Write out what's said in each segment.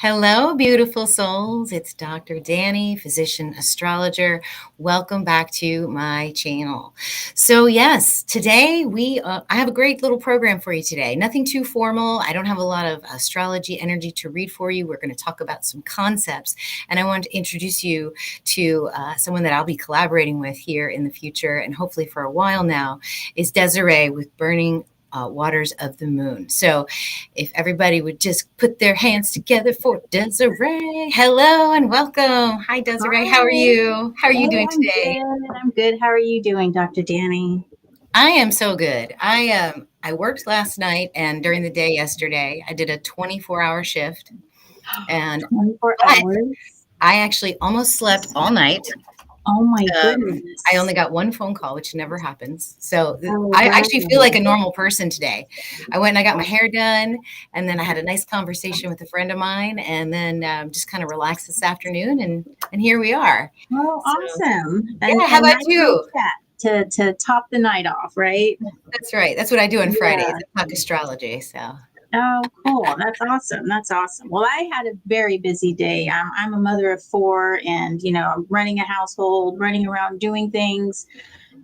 Hello, beautiful souls. It's Dr. Danny, physician astrologer. Welcome back to my channel. So, yes, today I have a great little program for you today. Nothing too formal. I don't have a lot of astrology energy to read for you. We're going to talk about some concepts, and I want to introduce you to someone that I'll be collaborating with here in the future, and hopefully for a while now, is Dezarey with Burning Waters of the Moon. So if everybody would just put their hands together for Dezarey. Hello and welcome. Hi, Dezarey. How are Hi. you? How are you doing I'm today? good. I'm good. How are you doing, Dr. Danny? I am so good. I worked last night and during the day yesterday. I did a 24-hour shift, and 24 but hours? I actually almost slept all night. Oh my I goodness. only got one phone call, which never happens. So Oh, I wow. actually feel like a normal person today. I went and I got my hair done, and then I had a nice conversation with a friend of mine, and then just kind of relaxed this afternoon, and here we are. Well, So awesome. yeah, how A about nice little you? chat to top the night off, right? That's right. That's what I do on Fridays. Yeah. I talk astrology. So Oh, cool. That's awesome. That's awesome. Well, I had a very busy day. I'm a mother of four, and I'm running a household, running around doing things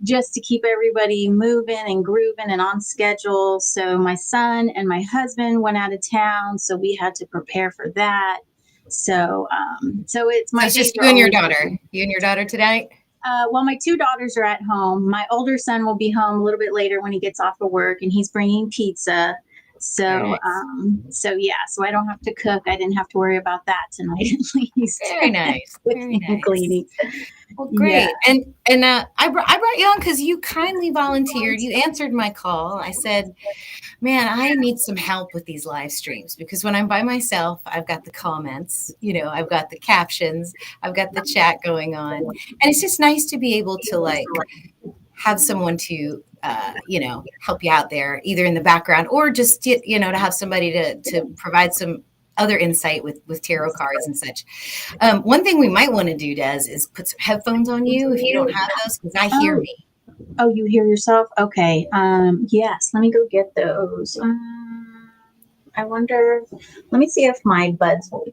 just to keep everybody moving and grooving and on schedule. So my son and my husband went out of town, so we had to prepare for that. So it's so my it's days just are you and your always daughter. busy. You and your daughter tonight. Well, my two daughters are at home. My older son will be home a little bit later when he gets off of work, and he's bringing pizza. Very So, nice. so I don't have to cook. I didn't have to worry about that tonight, at least. Very nice. Very Cooking and nice. cleaning. Well, Yeah. great. And I brought you on because you kindly volunteered. You answered my call. I said, man, I need some help with these live streams because when I'm by myself, I've got the comments, I've got the captions, I've got the chat going on. And it's just nice to be able to have someone to, help you out there, either in the background or just, to have somebody to provide some other insight with tarot cards and such. One thing we might want to do, Des, is put some headphones on you if you don't have those, because I hear Oh, me. oh, you hear yourself? Okay. Yes, let me go get those. I wonder, let me see if my buds will.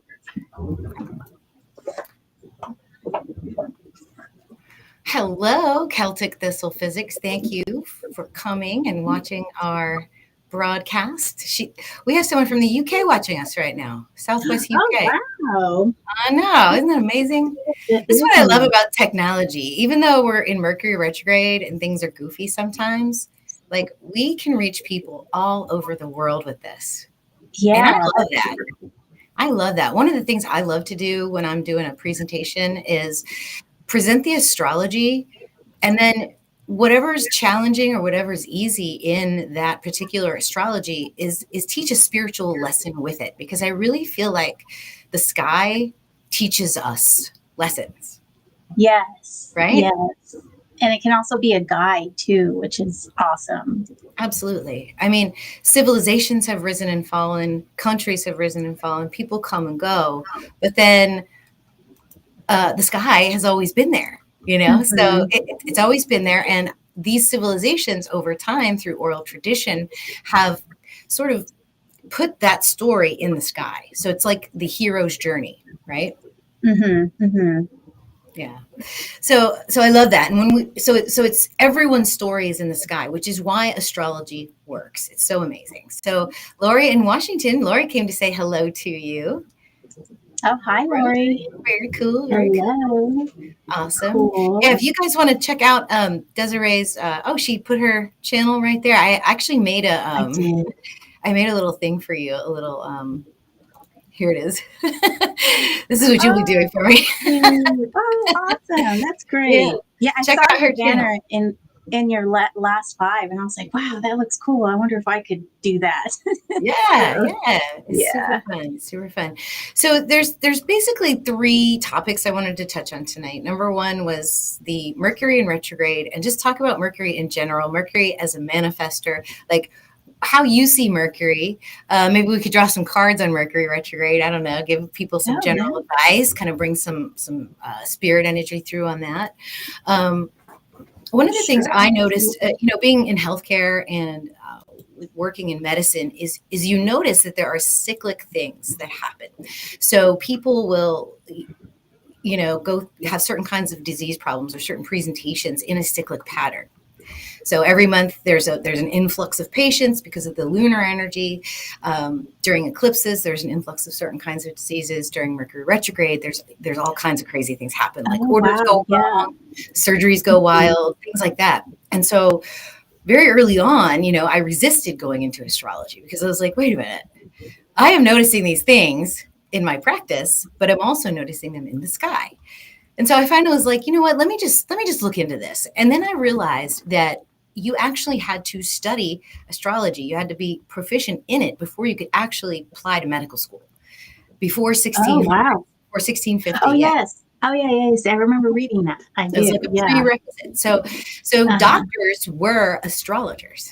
Hello, Celtic Thistle Physics. Thank you for coming and watching our broadcast. We have someone from the UK watching us right now, Southwest Oh, UK. wow. I know, isn't that amazing? It This is is what I love amazing. about technology. Even though we're in Mercury retrograde and things are goofy sometimes, we can reach people all over the world with this. And I Yeah, love that. I love that. One of the things I love to do when I'm doing a presentation is present the astrology, and then whatever's challenging or whatever's easy in that particular astrology is teach a spiritual lesson with it, because I really feel like the sky teaches us lessons, yes, right? yes. And it can also be a guide too, which is awesome. Absolutely. I mean, civilizations have risen and fallen, countries have risen and fallen, people come and go, but then the sky has always been there, so Mhm. it's always been there. And these civilizations over time through oral tradition have sort of put that story in the sky. So it's like the hero's journey, right? Mhm. Mhm. Yeah. So I love that. And so it's everyone's story is in the sky, which is why astrology works. It's so amazing. So Lori in Washington, Lori came to say hello to you. Oh, hi, Lori. Very cool. Very cool. Hello. Awesome. Yeah, Cool. if you guys want to check out Desiree's she put her channel right there. I actually made I did. I made a little thing for you, a little here it is. This is what you'll be Oh, doing for me. cute. Oh, awesome. That's Yeah. great. Yeah, I Check saw out her your channel. banner in your last five, and I was like, wow, that looks cool. I wonder if I could do that. Yeah, So, yeah. It's super yeah. fun. Super fun. So there's basically three topics I wanted to touch on tonight. Number one was the Mercury in retrograde, and just talk about Mercury in general, Mercury as a manifester, like how you see Mercury. Maybe we could draw some cards on Mercury retrograde. I don't know, give people some Oh, yeah. general advice, kind of bring some spirit energy through on that. Um, One of the things Sure. I noticed, being in healthcare and working in medicine is you notice that there are cyclic things that happen. So people will, go have certain kinds of disease problems or certain presentations in a cyclic pattern. So every month there's an influx of patients because of the lunar energy. During eclipses, there's an influx of certain kinds of diseases. During Mercury retrograde, there's all kinds of crazy things happen, like orders go wrong, surgeries go wild, things like that. And so very early on, I resisted going into astrology because I was like, wait a minute, I am noticing these things in my practice, but I'm also noticing them in the sky. And so I finally was like, you know what, let me just look into this. And then I realized that you actually had to study astrology. You had to be proficient in it before you could actually apply to medical school. Before 1600, or 1650. Oh, yes. Oh, yeah, yes. I remember reading that. I do. It was like a prerequisite. So doctors were astrologers.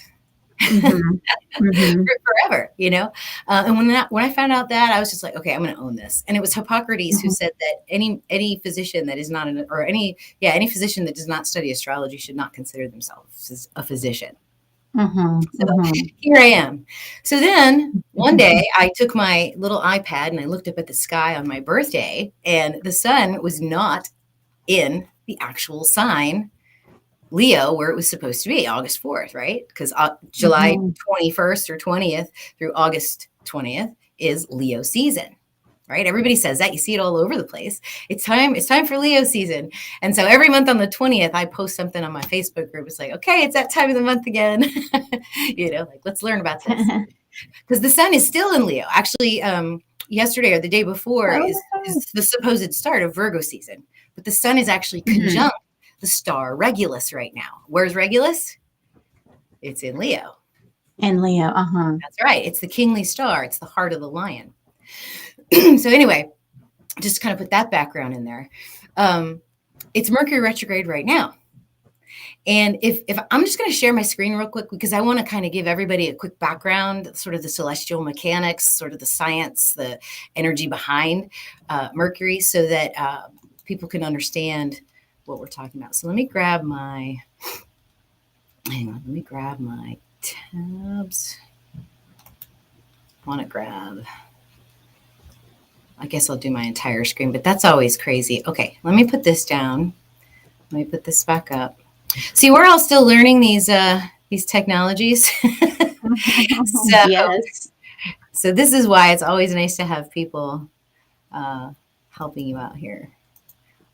Forever, and when I found out that, I was just like, okay, I'm going to own this. And it was Hippocrates who said that any physician that is not any physician that does not study astrology should not consider themselves a physician. Here I am. So then one day I took my little iPad and I looked up at the sky on my birthday, and the sun was not in the actual sign Leo, where it was supposed to be, August 4th, right? Because July 21st or 20th through August 20th is Leo season, right? Everybody says that. You see it all over the place. It's time for Leo season. And so every month on the 20th, I post something on my Facebook group. It's like, okay, it's that time of the month again. Like, let's learn about this. Because the sun is still in Leo. Actually, yesterday or the day before is the supposed start of Virgo season. But the sun is actually conjunct the star Regulus right now. Where's Regulus? It's in Leo. In Leo, That's right. It's the kingly star. It's the heart of the lion. So anyway, just to kind of put that background in there. It's Mercury retrograde right now. And if I'm just going to share my screen real quick, because I want to kind of give everybody a quick background, sort of the celestial mechanics, sort of the science, the energy behind Mercury, so that people can understand what we're talking about. So let me grab my tabs. I guess I'll do my entire screen, but that's always crazy. Okay, let me put this down. Let me put this back up. See, we're all still learning these technologies. Yes. So this is why it's always nice to have people helping you out here.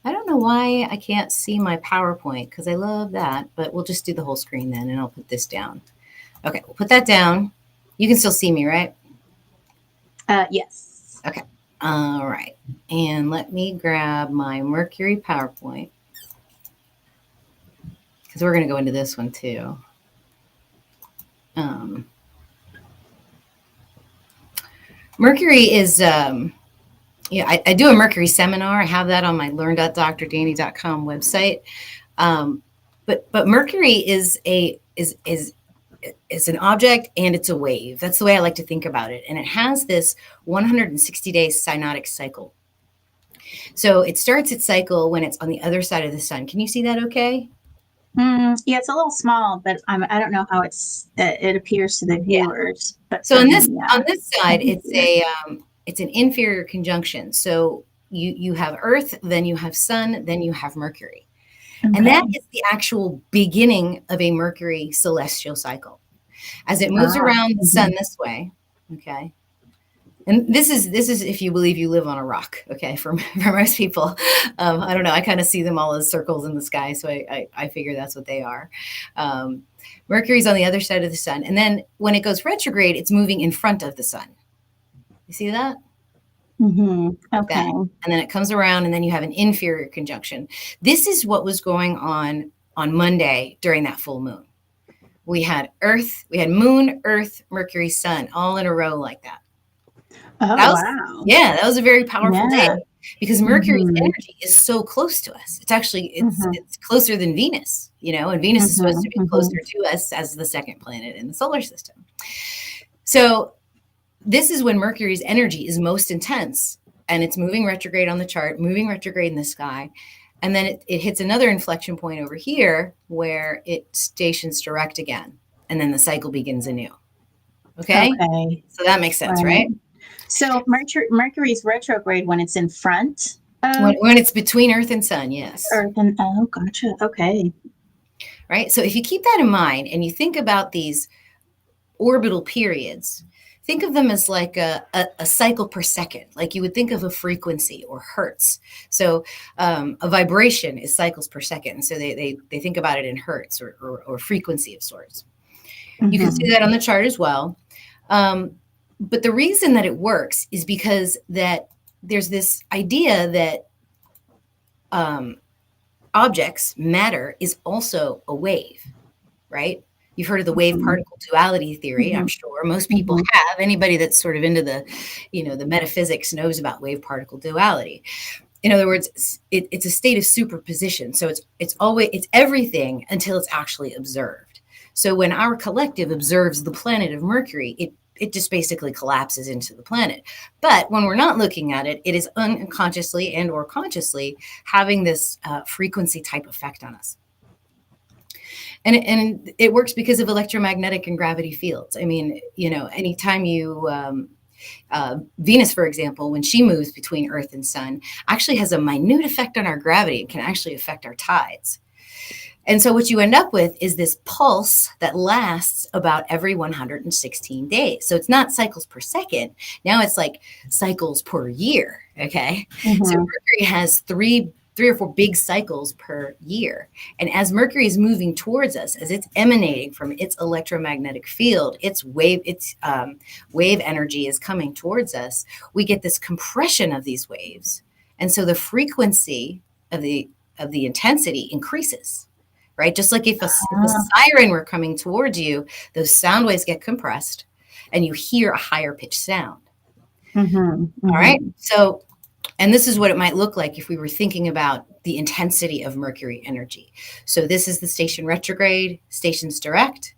I don't know why I can't see my PowerPoint, because I love that, but we'll just do the whole screen then, and I'll put this down. Okay, we'll put that down. You can still see me, right? Yes. Okay. All right. And let me grab my Mercury PowerPoint, because we're going to go into this one too. Mercury is... I do a Mercury seminar. I have that on my learn.drdanny.com website. But Mercury is an object, and it's a wave. That's the way I like to think about it. And it has this 160-day synodic cycle. So it starts its cycle when it's on the other side of the sun. Can you see that okay? Yeah, it's a little small, but I don't know how it appears to the viewers. But so on this side, it's an inferior conjunction. So you have Earth, then you have Sun, then you have Mercury. Okay. And that is the actual beginning of a Mercury celestial cycle. As it moves around the sun this way, okay? And this is if you believe you live on a rock, okay? For most people, I don't know. I kind of see them all as circles in the sky, so I figure that's what they are. Mercury's on the other side of the sun. And then when it goes retrograde, it's moving in front of the sun. You see that? Okay. And then it comes around, and then you have an inferior conjunction. This is what was going on Monday during that full moon. We had Moon, Earth, Mercury, Sun, all in a row like that. Oh, wow. Yeah, that was a very powerful day, because Mercury's energy is so close to us. It's actually, it's closer than Venus, and Venus is supposed to be closer to us as the second planet in the solar system. So this is when Mercury's energy is most intense, and it's moving retrograde on the chart, moving retrograde in the sky. And then it hits another inflection point over here where it stations direct again. And then the cycle begins anew. Okay. Okay. So that makes sense, Right. right? So Mercury's retrograde when it's in front of When it's between Earth and Sun, yes. Earth, and oh, gotcha. Okay. Right. So if you keep that in mind and you think about these orbital periods, think of them as like a cycle per second, like you would think of a frequency or hertz. So a vibration is cycles per second. So they think about it in hertz or frequency of sorts. You can see Mm-hmm. that on the chart as well. Um, but the reason that it works is because that there's this idea that um, objects, matter, is also a wave, right? You've heard of the wave Mm-hmm. particle duality theory, I'm Mm-hmm. sure. Most people Mm-hmm. have. Anybody that's sort of into the metaphysics knows about wave particle duality. In other words, it's a state of superposition. So it's everything until it's actually observed. So when our collective observes the planet of Mercury, it just basically collapses into the planet. But when we're not looking at it, it is unconsciously and or consciously having this frequency type effect on us. And it works because of electromagnetic and gravity fields. I mean, anytime you Venus, for example, when she moves between Earth and Sun, actually has a minute effect on our gravity. It can actually affect our tides. And so what you end up with is this pulse that lasts about every 116 days. So it's not cycles per second. Now it's like cycles per year. Okay. So Mm-hmm. Mercury has three or four big cycles per year. And as Mercury is moving towards us, as it's emanating from its electromagnetic field, its wave energy is coming towards us, we get this compression of these waves. And so the frequency of the intensity increases, right? Just like if a Ah. siren were coming towards you, those sound waves get compressed and you hear a higher pitched sound. Mm-hmm. All right. Mm-hmm. So, and this is what it might look like if we were thinking about the intensity of Mercury energy. So this is the station retrograde, stations direct,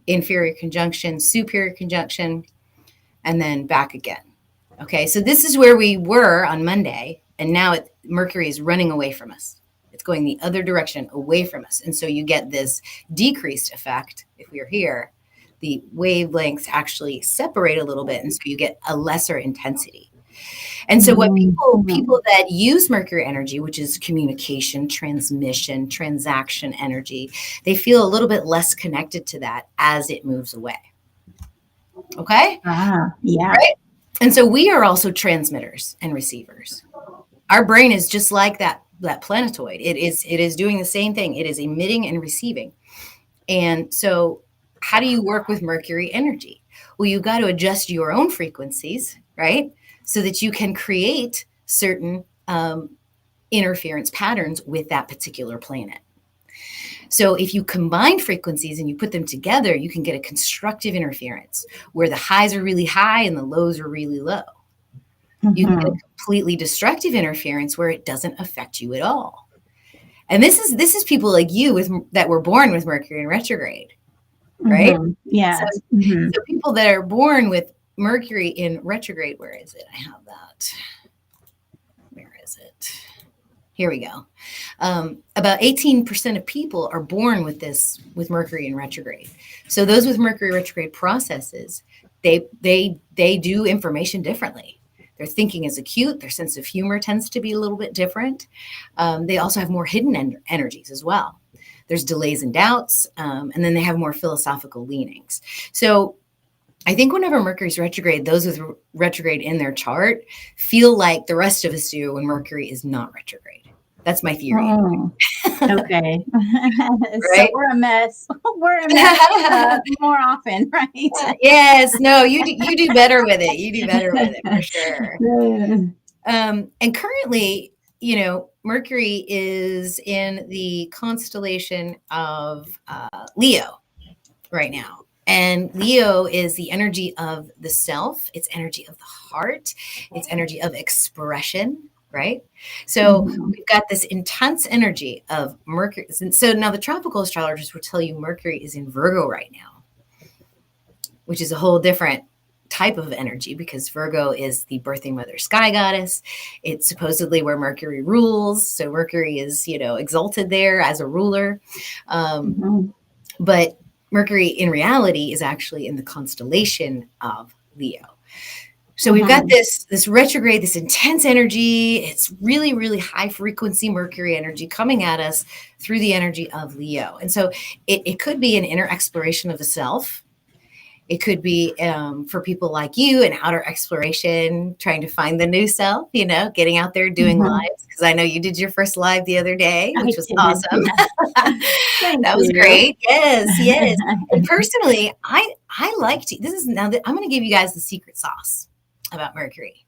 inferior conjunction, superior conjunction, and then back again. Okay. So this is where we were on Monday. And now Mercury is running away from us. It's going the other direction away from us. And so you get this decreased effect. If we are here, the wavelengths actually separate a little bit. And so you get a lesser intensity. And so what Mm-hmm. people that use Mercury energy, which is communication, transmission, transaction energy, they feel a little bit less connected to that as it moves away. Okay? Ah, yeah. Right? And so we are also transmitters and receivers. Our brain is just like that planetoid. It is doing the same thing. It is emitting and receiving. And so how do you work with Mercury energy? Well, you've got to adjust your own frequencies, right? So that you can create certain interference patterns with that particular planet. So if you combine frequencies and you put them together, you can get a constructive interference where the highs are really high and the lows are really low. You can get a completely destructive interference where it doesn't affect you at all. And this is people like you that were born with Mercury in retrograde, right? Mm-hmm. Yes. So, Mm-hmm. so people that are born with Mercury in retrograde, where is it? I have that. Where is it? Here we go. About 18% of people are born with Mercury in retrograde. So those with Mercury retrograde processes, they do information differently. Their thinking is acute. Their sense of humor tends to be a little bit different. They also have more hidden energies as well. There's delays and doubts, and then they have more philosophical leanings. So I think whenever Mercury's retrograde, those with retrograde in their chart feel like the rest of us do when Mercury is not retrograde. That's my theory. Mm. Okay. So Right? we're a mess. We're a mess more often, right? Yes. No, you do better with it. You do better with it for sure. And currently, Mercury is in the constellation of Leo right now. And Leo is the energy of the self, it's energy of the heart, it's energy of expression, right? So we've got this intense energy of Mercury. And so now the tropical astrologers will tell you Mercury is in Virgo right now, which is a whole different type of energy because Virgo is the birthing mother sky goddess. It's supposedly where Mercury rules. So Mercury is, exalted there as a ruler. But Mercury in reality is actually in the constellation of Leo. So we've got Mhm. this retrograde, this intense energy. It's really, really high frequency Mercury energy coming at us through the energy of Leo. And so it could be an inner exploration of the self. It could be for people like you, an outer exploration, trying to find the new self, getting out there doing Mhm. lives. Because I know you did your first live the other day, I which was did. awesome. Yeah. Thank That was you. great. Yes, yes. And personally, I like to. This is now that I'm going to give you guys the secret sauce about Mercury,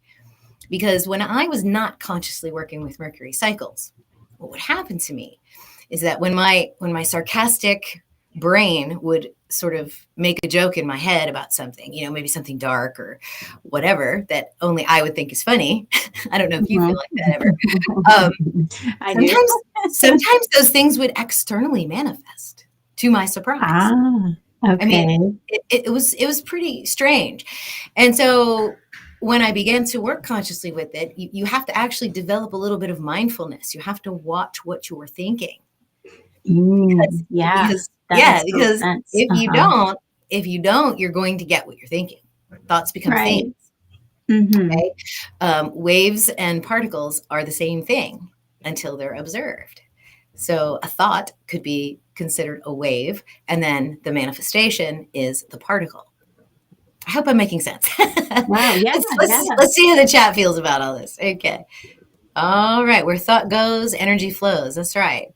because when I was not consciously working with Mercury cycles, what would happen to me is that when my sarcastic brain would sort of make a joke in my head about something, maybe something dark or whatever that only I would think is funny. I don't know if you feel Mhm. like that ever. Um, I do. sometimes those things would externally manifest to my surprise. Ah, I mean, okay. it was pretty strange. And so when I began to work consciously with it, you have to actually develop a little bit of mindfulness. You have to watch what you're thinking because Yeah, because that yeah, makes total because sense. if you Uh-huh. don't, if you don't, you're going to get what you're thinking. Thoughts become things. Right. Mhm. Okay. Waves and particles are the same thing until they're observed. So a thought could be considered a wave, and then the manifestation is the particle. I hope I'm making sense. Wow, yeah, let's, yeah, let's let's see how the chat feels about all this. Okay. All right. Where thought goes, energy flows. That's right.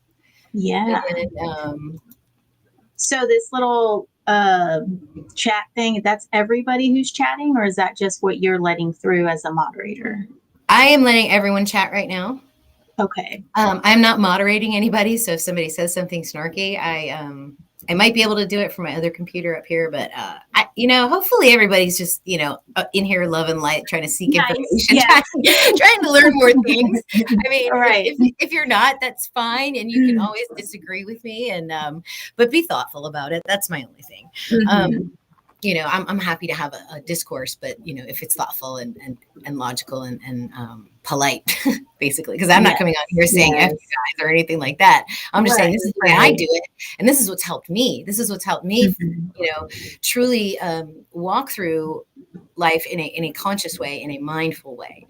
yeah. And So this little chat thing, that's everybody who's chatting, or is that just what you're letting through as a moderator? I am letting everyone chat right now. Okay. I'm not moderating anybody, so if somebody says something snarky, I might be able to do it from my other computer up here, but hopefully everybody's just in here love and light, trying to seek Nice. information, Yeah. trying to learn more things. I mean, All right. if you're not, that's fine, and you can always disagree with me, and but be thoughtful about it. That's my only thing. Mhm. I'm happy to have a discourse, but if it's thoughtful and logical and polite, basically, because I'm not Yes. coming out here saying F you Yes. guys or anything like that. I'm just saying Right. this is the way I Right. do it, and this is what's helped me. This is what's helped me, Mhm. truly walk through life in a conscious way, in a mindful way.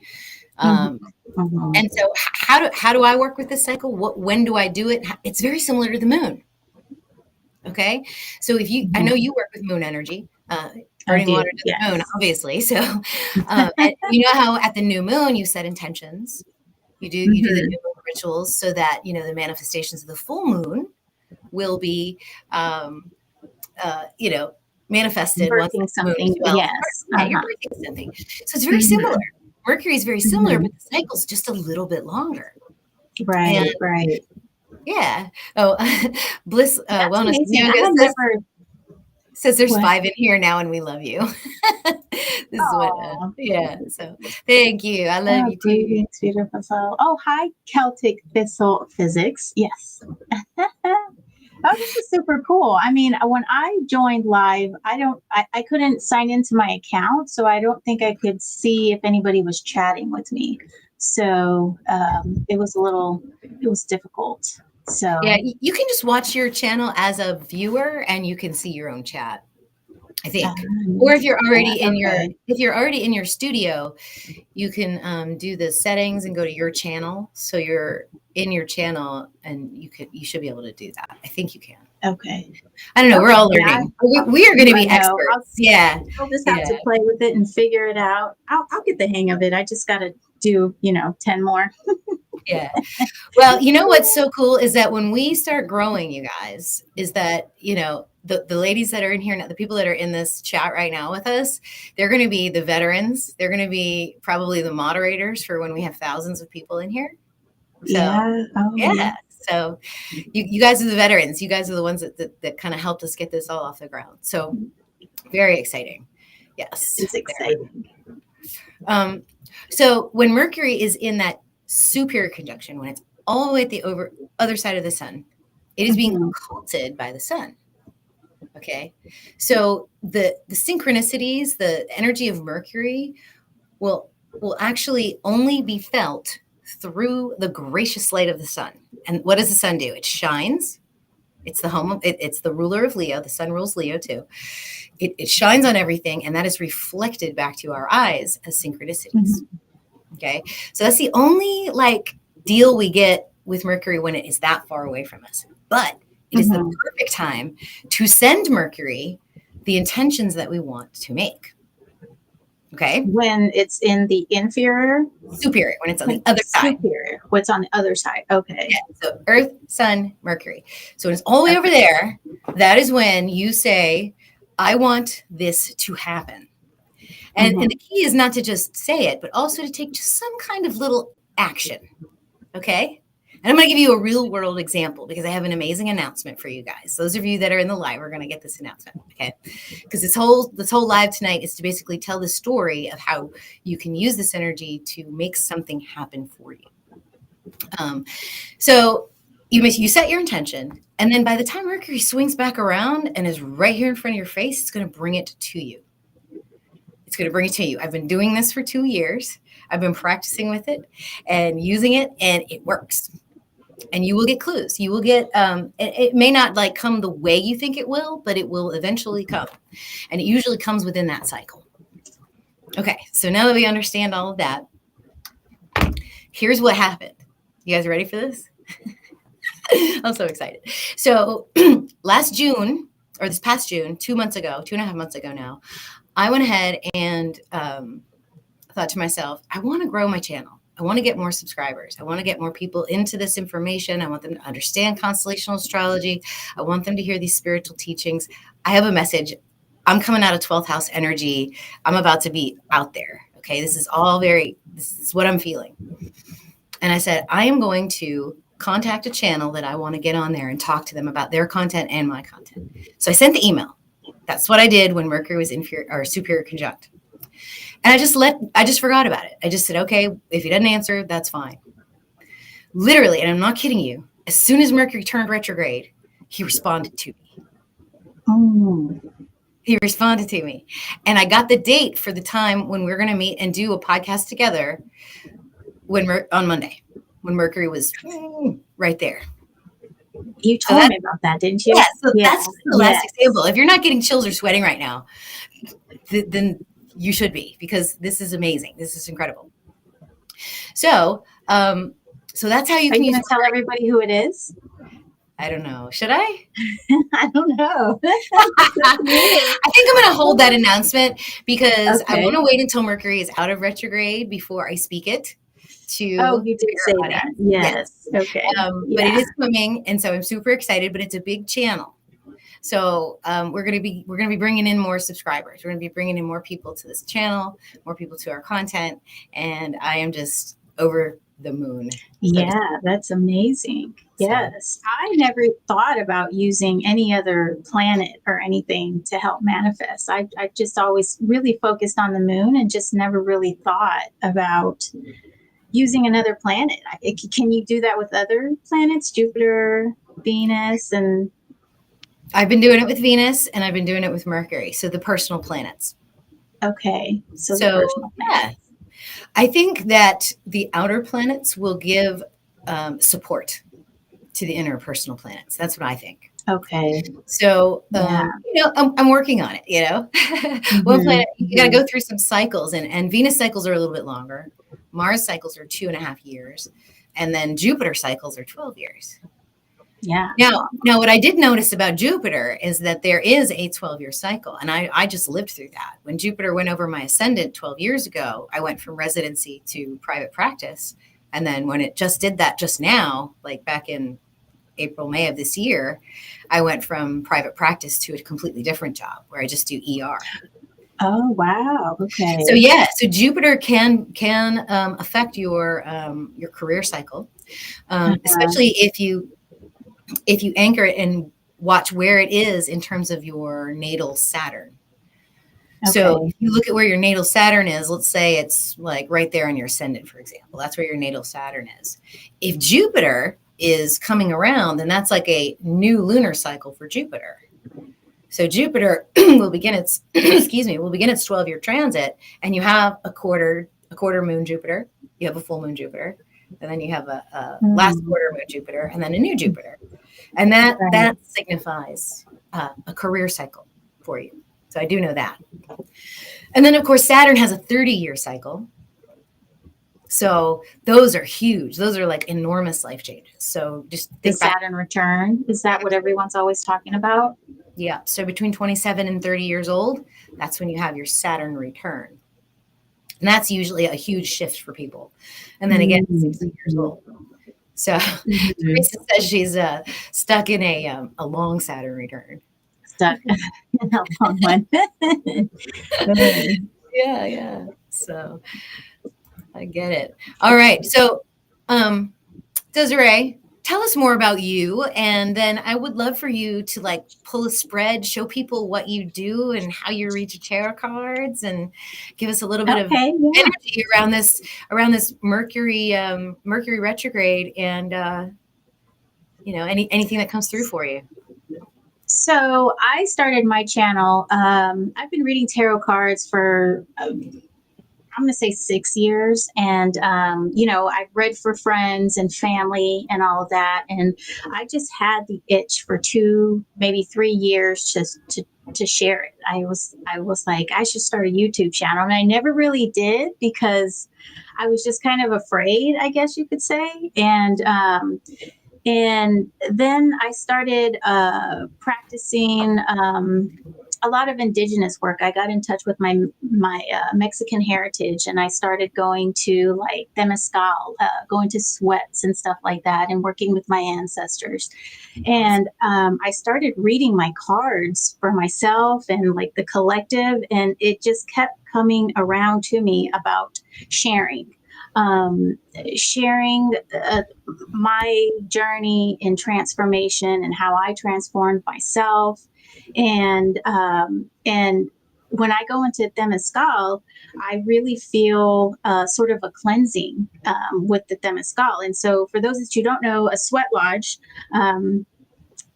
Mhm. Um, Mhm. and so, how do I work with this cycle? When do I do it? It's very similar to the moon. Okay. So I know Mhm. you work with moon energy, I burning do. water to the moon, Yes. obviously. So, and you know how at the new moon you set intentions, you do the Mhm. new moon rituals so that, the manifestations of the full moon will be, um, uh, you know, manifested once Birthing the moon is something. well. Yes. Yeah, you're Uh-huh. birthing something. So it's very similar. Mhm. Mercury is very similar, but Mhm. the cycle's just a little bit longer. And Right. Right. yeah. Oh, Bliss That's Wellness amazing. I Yoga had says never. there's What? 5 in here now and we love you. This is what, Oh. yeah, so thank you. I love Oh, you too. greetings, beautiful soul. Oh, hi, Celtic Thistle Physics. Yes. Oh, this is super cool. I mean, when I joined live, I couldn't sign into my account, so I don't think I could see if anybody was chatting with me. So it was difficult. Yeah, So, you can just watch your channel as a viewer and you can see your own chat, I think. Or yeah, okay. if you're already in your studio, you can do the settings and go to your channel. So you're in your channel and you should be able to do that. I think you can. Okay. I don't know. We're Okay. all Yeah, learning. We are going to I be know. experts. Yeah. I'll just have Yeah. to play with it and figure it out. I'll get the hang of it. I just got to do, 10 more. Yeah. Well, you know what's so cool is that when we start growing, you guys, is that, the ladies that are in here, the people that are in this chat right now with us, they're going to be the veterans. They're going to be probably the moderators for when we have thousands of people in here. So, Yeah. Oh, yeah. yeah. So you guys are the veterans. You guys are the ones that kind of helped us get this all off the ground. So very exciting. Yes. It's exciting. Um, so when Mercury is in that superior conjunction, when it's all the way at the other side of the sun, it is being Mhm. occulted by the sun. Okay, so the synchronicities, the energy of Mercury will actually only be felt through the gracious light of the sun. And what does the sun do? It shines, It's the home of it, it's the ruler of Leo. The sun rules Leo too. It shines on everything, and that is reflected back to our eyes as synchronicities. Mm-hmm. Okay. So that's the only like deal we get with Mercury when it is that far away from us. But it is the perfect time to send Mercury the intentions that we want to make. Okay. When it's in the inferior? Superior, when it's on the other side. Superior. What's on the other side? Okay. Yeah, so Earth, Sun, Mercury. So when it's all the way over there, that is when you say, I want this to happen. And the key is not to just say it, but also to take just some kind of little action. Okay. And I'm going to give you a real world example because I have an amazing announcement for you guys. Those of you that are in the live are going to get this announcement. Okay. Because this whole live tonight is to basically tell the story of how you can use this energy to make something happen for you. So you set your intention, and then by the time Mercury swings back around and is right here in front of your face, it's going to bring it to you. It's going to bring it to you. I've been doing this for 2 years. I've been practicing with it and using it, and it works. And you will get clues. You will get, it may not like come the way you think it will, but it will eventually come. And it usually comes within that cycle. Okay, so now that we understand all of that, here's what happened. You guys ready for this? I'm so excited. So last June, or this past June, 2 months ago, 2.5 months ago now, I went ahead and thought to myself, I want to grow my channel. I want to get more subscribers. I want to get more people into this information. I want them to understand constellational astrology. I want them to hear these spiritual teachings. I have a message. I'm coming out of 12th house energy. I'm about to be out there. Okay. This is what I'm feeling. And I said, I am going to contact a channel that I want to get on there and talk to them about their content and my content. So I sent the email. That's what I did when Mercury was inferior or superior conjunct. And I just forgot about it. I just said, okay, if he doesn't answer, that's fine. Literally, and I'm not kidding you, as soon as Mercury turned retrograde, he responded to me. Oh. He responded to me. And I got the date for the time when we're going to meet and do a podcast together on Monday, when Mercury was right there. You told me about that, didn't you? Yeah, so that's the last example. If you're not getting chills or sweating right now, then you should be, because this is amazing. This is incredible. So, so that's how you can use. Tell everybody who it is. I don't know. Should I? I don't know. I think I'm going to hold that announcement because I want to wait until Mercury is out of retrograde before I speak it. You did say that. Yes. Okay. But it is coming, and so I'm super excited. But it's a big channel. So we're going to be bringing in more subscribers. We're going to be bringing in more people to this channel, more people to our content, and I am just over the moon. Yeah, that's amazing. Yes, I never thought about using any other planet or anything to help manifest. I just always really focused on the moon and just never really thought about using another planet. Can you do that with other planets, Jupiter, Venus, and... I've been doing it with Venus, and I've been doing it with Mercury. So the personal planets. Okay. So yeah, I think that the outer planets will give support to the inner personal planets. That's what I think. Okay. So, I'm working on it, One planet, you got to go through some cycles, and Venus cycles are a little bit longer. Mars cycles are 2.5 years. And then Jupiter cycles are 12 years. Yeah. Now, what I did notice about Jupiter is that there is a 12-year cycle. And I just lived through that. When Jupiter went over my ascendant 12 years ago, I went from residency to private practice. And then when it just did that just now, like back in April, May of this year, I went from private practice to a completely different job where I just do ER. Oh, wow. Okay. So Jupiter can affect your career cycle, especially if you anchor it and watch where it is in terms of your natal Saturn. Okay. So if you look at where your natal Saturn is, let's say it's like right there on your ascendant, for example, that's where your natal Saturn is. If Jupiter is coming around, then that's like a new lunar cycle for Jupiter. So Jupiter will begin its 12-year transit, and you have a quarter moon Jupiter, you have a full moon Jupiter, and then you have a last quarter moon Jupiter, and then a new Jupiter. And that Right. that signifies a career cycle for you. So I do know that. And then, of course, Saturn has a 30-year cycle. So those are huge. Those are like enormous life changes. So just The think back. Saturn return, is that what everyone's always talking about? Yeah. So between 27 and 30 years old, that's when you have your Saturn return. And that's usually a huge shift for people. And then again, 60 years Mm-hmm. old. So Mm-hmm. Teresa says she's stuck in a long Saturn return. Stuck in a long one. Yeah, yeah. So I get it. All right. So, Dezarey, tell us more about you, and then I would love for you to like pull a spread, show people what you do and how you read your tarot cards, and give us a little bit of Okay, yeah. energy around this Mercury retrograde, and anything that comes through for you. So I started my channel. I've been reading tarot cards for I'm going to say 6 years. And, I've read for friends and family and all of that. And I just had the itch for 2, maybe 3 years just to share it. I was like, I should start a YouTube channel. And I never really did because I was just kind of afraid, I guess you could say. And then I started practicing a lot of indigenous work. I got in touch with my Mexican heritage, and I started going to like Temescal, going to sweats and stuff like that, and working with my ancestors. And I started reading my cards for myself and like the collective, and it just kept coming around to me about sharing. Um, Sharing my journey in transformation and how I transformed myself, and when I go into Temescal, I really feel sort of a cleansing with the Temescal. And so, for those that you don't know, a sweat lodge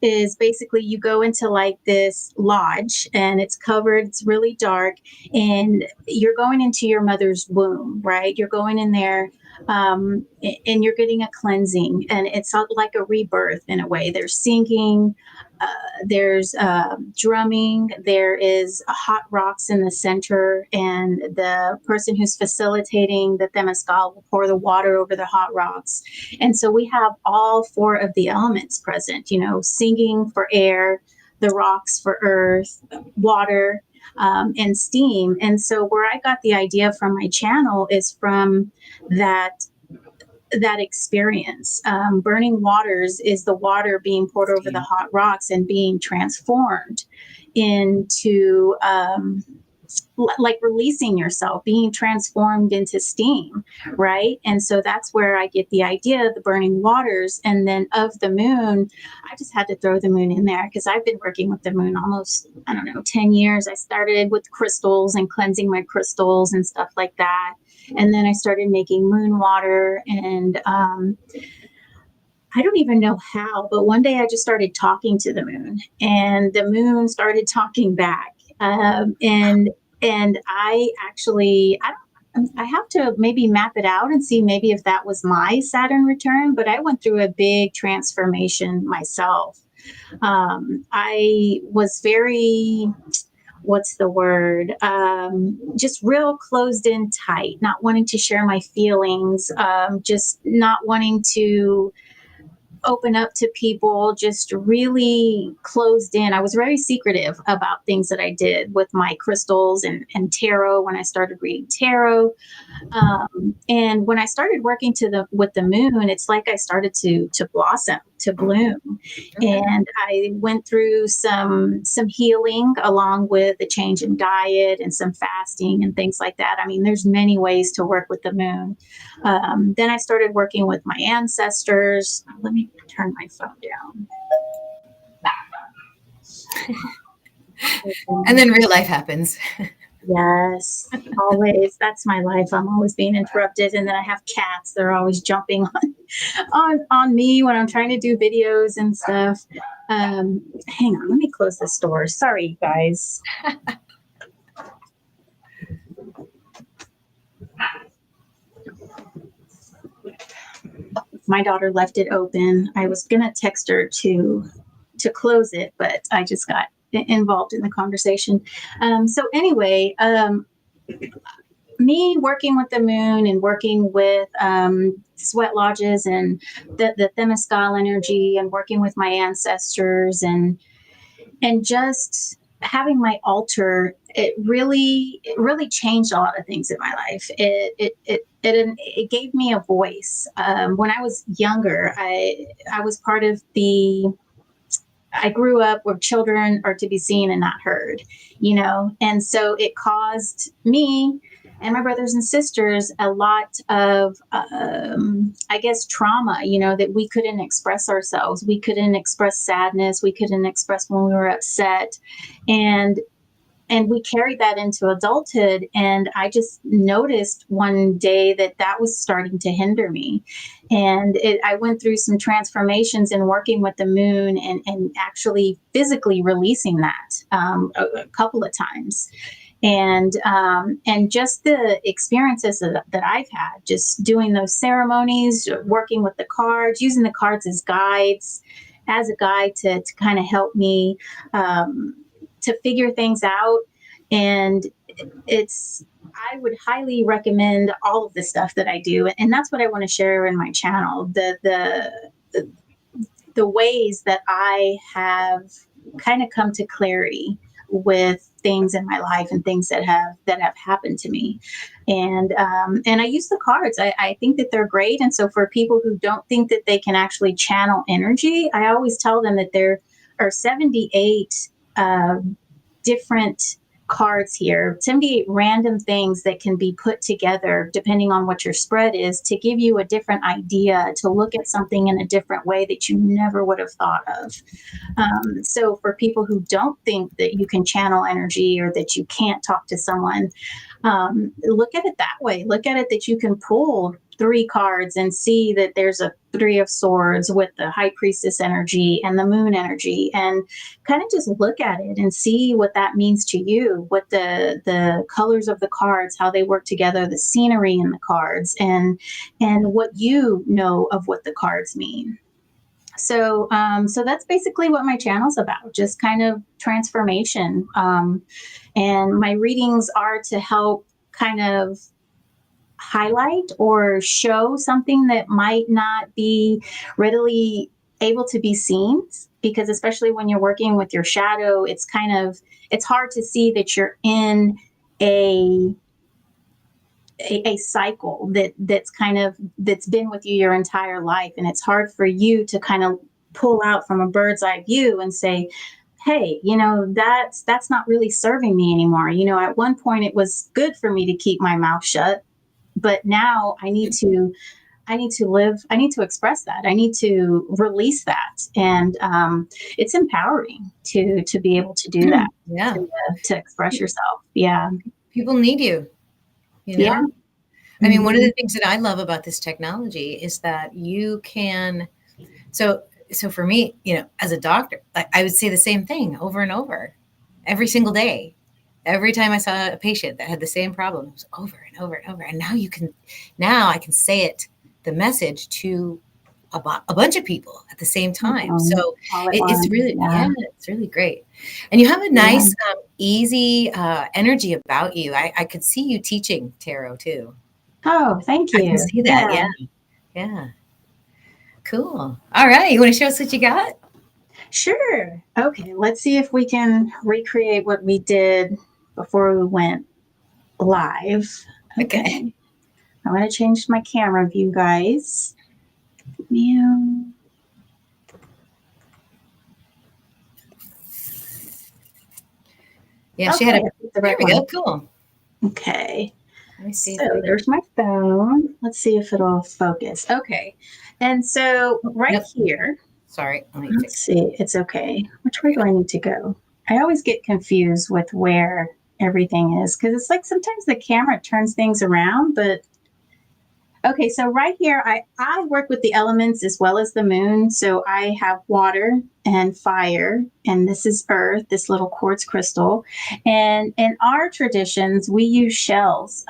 is basically you go into like this lodge and it's covered, it's really dark, and you're going into your mother's womb, right? You're going in there, and you're getting a cleansing, and it's like a rebirth in a way. There's singing, there's drumming, there is hot rocks in the center, and the person who's facilitating the Temescal will pour the water over the hot rocks. And so we have all 4 of the elements present, singing for air, the rocks for earth, water, and steam. And so where I got the idea from my channel is from that experience. Burning waters is the water being poured over the hot rocks and being transformed into like releasing yourself, being transformed into steam, right? And so that's where I get the idea of the burning waters. And then of the moon, I just had to throw the moon in there because I've been working with the moon almost, I don't know, 10 years. I started with crystals and cleansing my crystals and stuff like that. And then I started making moon water, and I don't even know how, but one day I just started talking to the moon, and the moon started talking back. And I actually, I have to maybe map it out and see maybe if that was my Saturn return, but I went through a big transformation myself. I was very, what's the word? Just real closed in tight, not wanting to share my feelings, just not wanting to open up to people, just really closed in. I was very secretive about things that I did with my crystals and tarot when I started reading tarot. And when I started working with the moon, it's like I started to blossom, to bloom. Okay. And I went through some healing along with the change in diet and some fasting and things like that. I mean, there's many ways to work with the moon. Then I started working with my ancestors. Let me turn my phone down. And then real life happens. Yes, always. That's my life. I'm always being interrupted, and then I have cats. They're always jumping on me when I'm trying to do videos and stuff. Hang on, let me close this door. Sorry, guys. my daughter left it open. I was going to text her to close it, but I just got involved in the conversation. So anyway, me working with the moon and working with sweat lodges and the Themyscira energy and working with my ancestors and just having my altar, it really changed a lot of things in my life. It gave me a voice. When I was younger, I was part of I grew up where children are to be seen and not heard, and so it caused me and my brothers and sisters a lot of, I guess, trauma, that we couldn't express ourselves. We couldn't express sadness. We couldn't express when we were upset. And we carried that into adulthood, and I just noticed one day that was starting to hinder me. And I went through some transformations in working with the moon and actually physically releasing that a couple of times. And just the experiences that I've had, just doing those ceremonies, working with the cards, using the cards as guides, as a guide to kind of help me to figure things out. And I would highly recommend all of the stuff that I do. And that's what I want to share in my channel. The ways that I have kind of come to clarity with things in my life and things that have happened to me. And I use the cards. I think that they're great. And so for people who don't think that they can actually channel energy, I always tell them that there are 78 different cards here, 78 random things that can be put together depending on what your spread is, to give you a different idea, to look at something in a different way that you never would have thought of. So for people who don't think that you can channel energy or that you can't talk to someone, look at it that way. Look at it that you can pull 3 cards and see that there's a 3 of swords with the high priestess energy and the moon energy, and kind of just look at it and see what that means to you, what the colors of the cards, how they work together, the scenery in the cards, and what you know of what the cards mean. So that's basically what my channel's about, just kind of transformation. And my readings are to help kind of highlight or show something that might not be readily able to be seen, because especially when you're working with your shadow, it's hard to see that you're in a cycle that's been with you your entire life, and it's hard for you to kind of pull out from a bird's eye view and say, hey, that's not really serving me anymore. At one point it was good for me to keep my mouth shut, but now I need to live. I need to express that. I need to release that. And it's empowering to be able to do that. Yeah. To express yourself. Yeah. People need you, Yeah. I mean, one of the things that I love about this technology is that you can, so for me, as a doctor, I would say the same thing over and over every single day. Every time I saw a patient that had the same problem, it was over and over and over. And now I can say the message to a bunch of people at the same time. So it's really, it's really great. And you have a nice, easy energy about you. I could see you teaching tarot too. Oh, thank you. I can see that. Yeah. Yeah. Cool. All right. You want to show us what you got? Sure. Okay. Let's see if we can recreate what we did before we went live. Okay. I'm going to change my camera view, guys. Meow. Yeah, she had there we go. Cool. Okay. Let me see. So there's my phone. Let's see if it'll focus. Okay. And so right here. Sorry. Let's see. It's okay. Which way do I need to go? I always get confused with where everything is, because it's like sometimes the camera turns things around, but okay, so right here, I work with the elements as well as the moon. So I have water and fire, and this is earth, this little quartz crystal. And in our traditions, we use shells.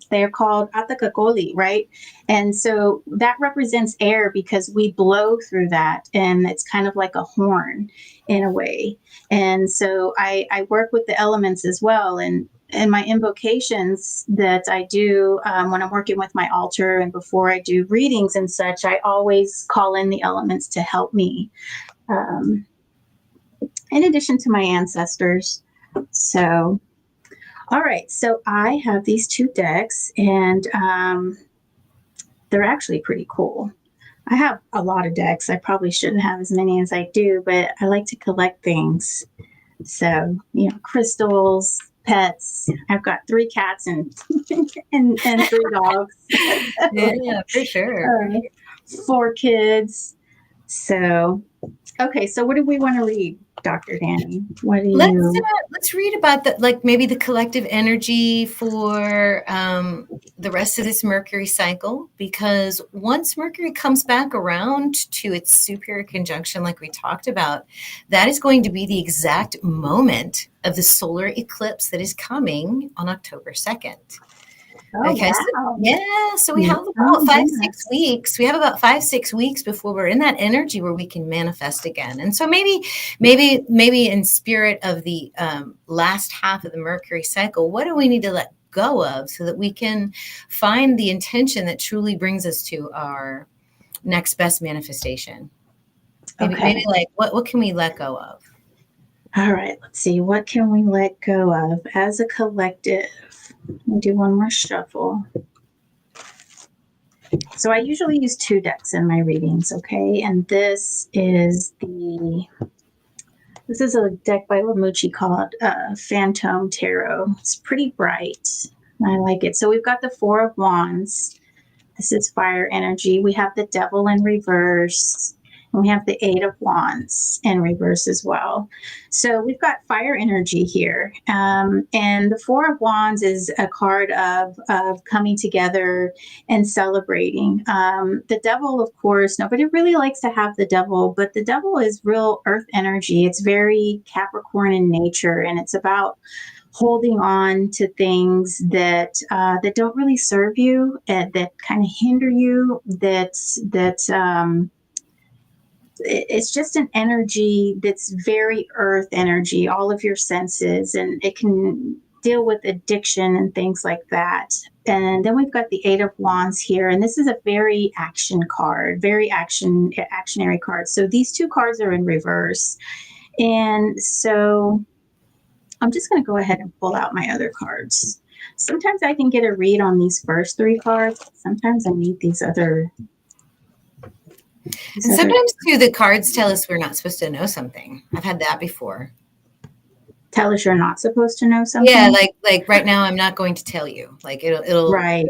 they're called atakakoli, right? And so that represents air because we blow through that, and it's kind of like a horn in a way. And so I work with the elements as well. And my invocations that I do when I'm working with my altar and before I do readings and such, I always call in the elements to help me, um, in addition to my ancestors. So, all right. So I have these two decks, and they're actually pretty cool. I have a lot of decks. I probably shouldn't have as many as I do, but I like to collect things. So, crystals, pets. I've got 3 cats and and 3 dogs. Yeah, for sure. For uh, 4 kids. So, okay. So, what do we want to read, Dr. Danny? What do Let's you? let's read about the like maybe the collective energy for the rest of this Mercury cycle, because once Mercury comes back around to its superior conjunction, like we talked about, that is going to be the exact moment of the solar eclipse that is coming on October 2nd. Oh, Okay, so wow. yeah, so we have about Oh, 5, 6 goodness. weeks. We have about 5, 6 weeks before we're in that energy where we can manifest again. And so maybe in spirit of the last half of the Mercury cycle, what do we need to let go of so that we can find the intention that truly brings us to our next best manifestation? Maybe Okay. like what can we let go of? All right. Let's see. What can we let go of as a collective? Let me do one more shuffle. So I usually use 2 decks in my readings, okay? And this is a deck by Lamucci called Phantom Tarot. It's pretty bright. I like it. So we've got the 4 of Wands. This is fire energy. We have the Devil in reverse. And we have the 8 of Wands in reverse as well. So we've got fire energy here. And the 4 of Wands is a card of coming together and celebrating. The Devil, of course, nobody really likes to have the Devil, but the Devil is real earth energy. It's very Capricorn in nature, and it's about holding on to things that don't really serve you, that kind of hinder you. It's just an energy that's very earth energy, all of your senses, and it can deal with addiction and things like that. And then we've got the 8 of Wands here, and this is a very action card, very actionary card. So these 2 cards are in reverse, and so I'm just going to go ahead and pull out my other cards. Sometimes I can get a read on these first 3 cards. Sometimes I need these other. And sometimes too, the cards tell us we're not supposed to know something. I've had that before. Tell us you're not supposed to know something. Yeah, like right now, I'm not going to tell you. Like Right.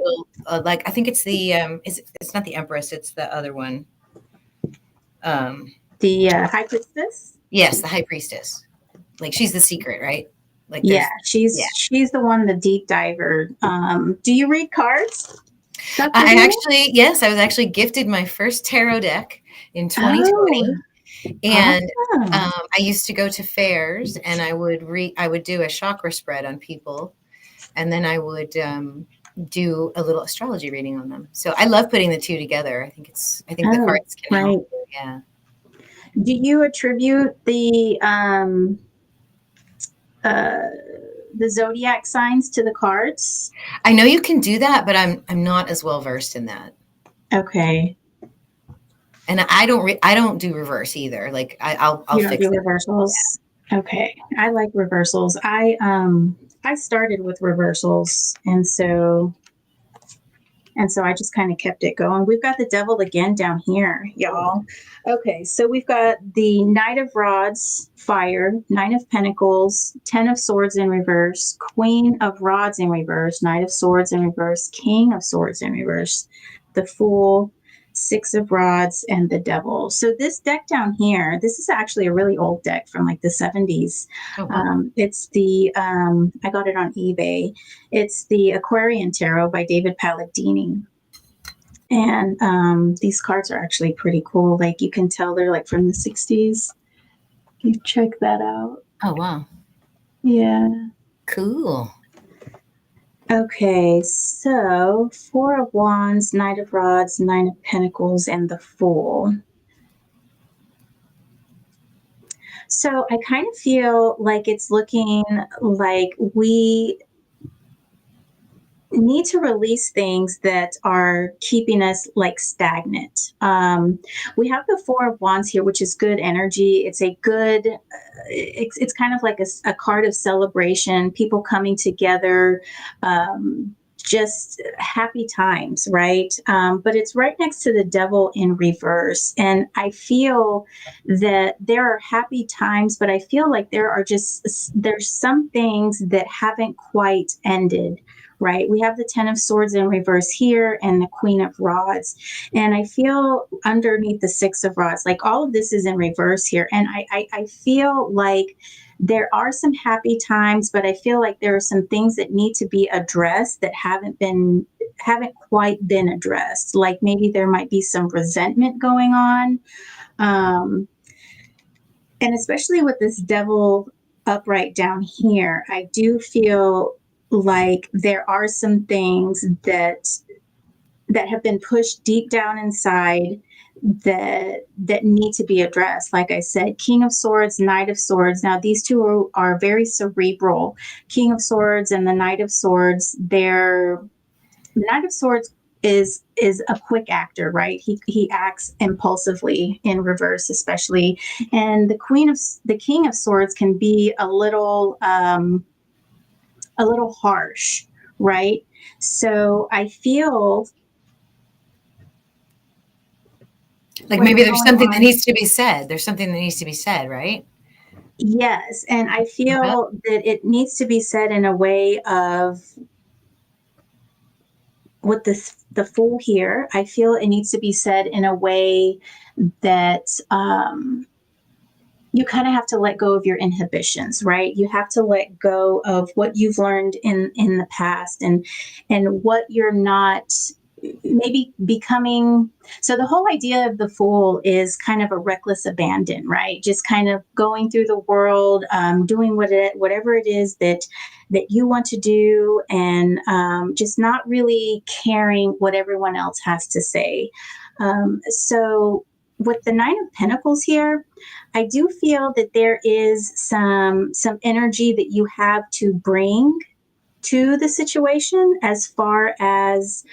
like I think it's the it's not the Empress, it's the other one. The High Priestess. Yes, the High Priestess. Like she's the secret, right? Like Yeah, yeah. she's the one, the deep diver. Do you read cards, Dr. I Daniel? actually, yes, I was actually gifted my first tarot deck in Oh, 2020. And awesome. I used to go to fairs and I would do a chakra spread on people, and then I would do a little astrology reading on them. So I love putting the two together. I think the Oh, cards can right. help. Yeah. Do you attribute uh, the zodiac signs to the cards? I know you can do that, but I'm not as well versed in that. Okay. And I don't do reverse either. Like I'll You don't fix do it. reversals? Okay. I like reversals. I started with reversals, and so I just kind of kept it going. We've got the Devil again down here, y'all. Okay, so we've got the Knight of Rods, fire, 9 of Pentacles, 10 of Swords in reverse, Queen of Rods in reverse, Knight of Swords in reverse, King of Swords in reverse, the Fool, 6 of Rods, and the Devil. So this deck down here, this is actually a really old deck from like the 70s. Oh wow. It's I got it on eBay. It's the Aquarian Tarot by David Palladini. And these cards are actually pretty cool. Like you can tell they're like from the 60s. You check that out. Oh wow. Yeah. Cool. Okay, so Four of Wands, Knight of Rods, Nine of Pentacles, and the Fool. So I kind of feel like it's looking like we need to release things that are keeping us like stagnant. We have the Four of Wands here, which is good energy. It's a good, it's kind of like a card of celebration, people coming together, just happy times, right? But it's right next to the Devil in reverse. And I feel that there are happy times, but I feel like there's some things that haven't quite ended, right? We have the Ten of Swords in reverse here and the Queen of Rods. And I feel underneath the Six of Rods, like all of this is in reverse here. And I feel like there are some happy times, but I feel like there are some things that need to be addressed that haven't quite been addressed. Like maybe there might be some resentment going on. And especially with this Devil upright down here, I do feel like there are some things that have been pushed deep down inside that need to be addressed. Like I said, King of Swords, Knight of Swords. Now these two are very cerebral. King of Swords and the Knight of Swords, the Knight of Swords is a quick actor, right? He acts impulsively in reverse, especially. And the King of Swords can be a little harsh, right? So I feel Like what's maybe there's going something that on. needs to be said. There's something that needs to be said, right? Yes, and I Yep. feel that it needs to be said in a way of with the Fool here. I feel it needs to be said in a way that you kind of have to let go of your inhibitions, right? You have to let go of what you've learned in the past and what you're not maybe becoming. So the whole idea of the Fool is kind of a reckless abandon, right? Just kind of going through the world, doing whatever it is that you want to do, and just not really caring what everyone else has to say. So with the Nine of Pentacles here, I do feel that there is some energy that you have to bring to the situation, as far as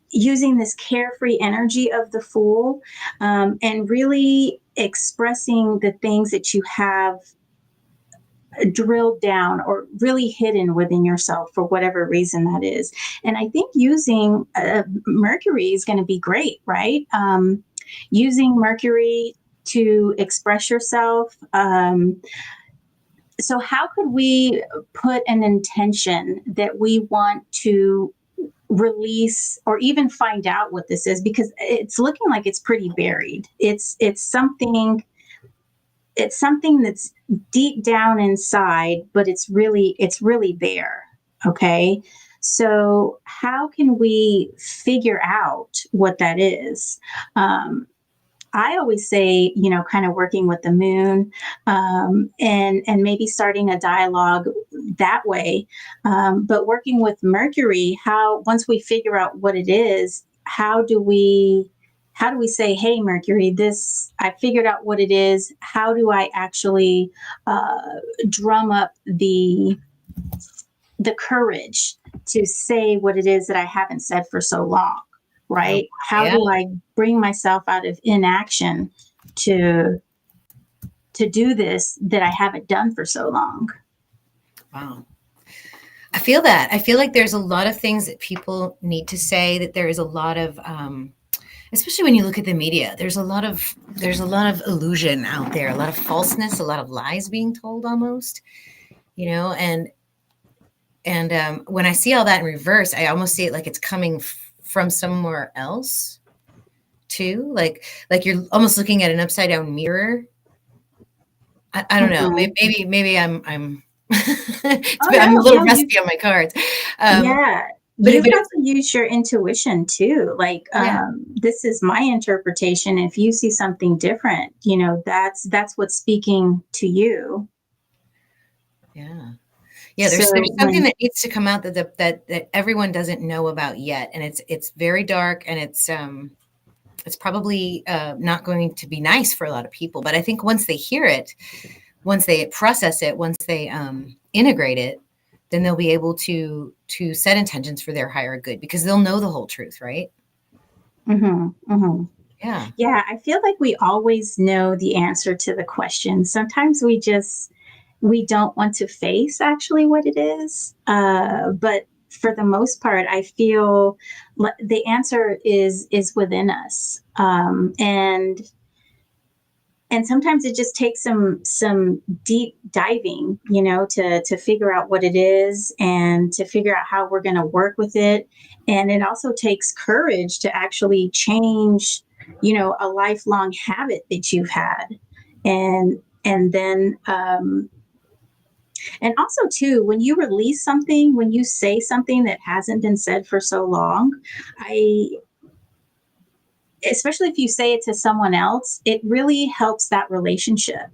using this carefree energy of the Fool, and really expressing the things that you have drilled down or really hidden within yourself for whatever reason that is. And I think using Mercury is going to be great, right? Using Mercury to express yourself. So how could we put an intention that we want to release or even find out what this is, because it's looking like it's pretty buried. It's something that's deep down inside, but it's really there. Okay, so how can we figure out what that is? I always say, kind of working with the moon, and maybe starting a dialogue that way. But working with Mercury, how once we figure out what it is, how do we say, hey, Mercury, this I figured out what it is. How do I actually uh, drum up the courage to say what it is that I haven't said for so long, Oh, right? How yeah. do I bring myself out of inaction to to do this that I haven't done for so long? Wow. I feel that. I feel like there's a lot of things that people need to say, that there is a lot of especially when you look at the media, there's a lot of illusion out there, a lot of falseness, a lot of lies being told almost, and when I see all that in reverse, I almost see it like it's coming from somewhere else too, like you're almost looking at an upside down mirror. I don't know. Mhm. Maybe I'm Oh I'm a no, little no, rusty on my cards. Um, yeah, but you've got it's to use your intuition too. Like, yeah, this is my interpretation. If you see something different, that's what's speaking to you. yeah. Yeah, So there's something when that needs to come out that everyone doesn't know about yet, and it's very dark, and it's probably not going to be nice for a lot of people. But I think once they hear it, once they process it, once they integrate it, then they'll be able to set intentions for their higher good because they'll know the whole truth, right? Yeah. Yeah, I feel like we always know the answer to the question. Sometimes we don't want to face actually what it is. But for the most part, I feel the answer is within us. And sometimes it just takes some deep diving, to figure out what it is and to figure out how we're going to work with it. And it also takes courage to actually change, a lifelong habit that you've had. And then and also too, when you release something, when you say something that hasn't been said for so long, I especially if you say it to someone else, it really helps that relationship.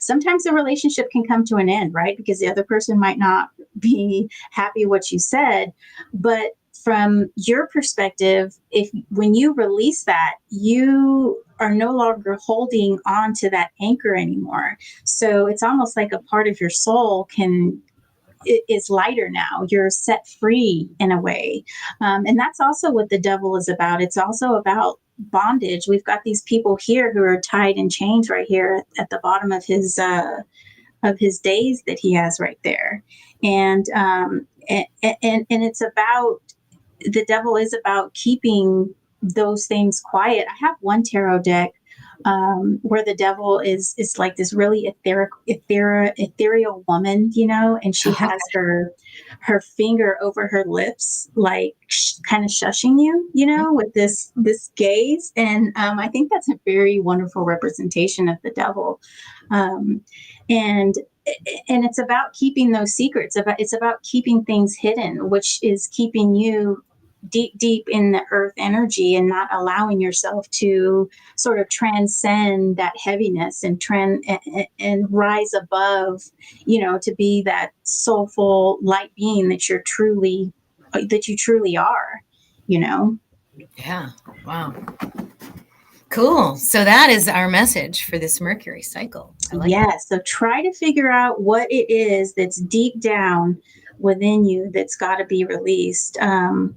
Sometimes the relationship can come to an end, right? Because the other person might not be happy what you said. But from your perspective, if when you release that, you are no longer holding on to that anchor anymore. So it's almost like a part of your soul is lighter now. You're set free in a way. And that's also what the devil is about. It's also about bondage. We've got these people here who are tied in chains right here at the bottom of his days that he has right there. And it's about the devil is about keeping those things quiet. I have one tarot deck where the devil is like this really ethereal woman, and she has her finger over her lips, like kind of shushing you, with this gaze. And I think that's a very wonderful representation of the devil. Um, and and it's about keeping those secrets. It's about keeping things hidden, which is keeping you deep in the earth energy and not allowing yourself to sort of transcend that heaviness and rise above, to be that soulful light being that you truly are, you know. Yeah. Wow. Cool. So that is our message for this Mercury cycle. I like Yeah, so try to figure out what it is that's deep down within you that's got to be released. And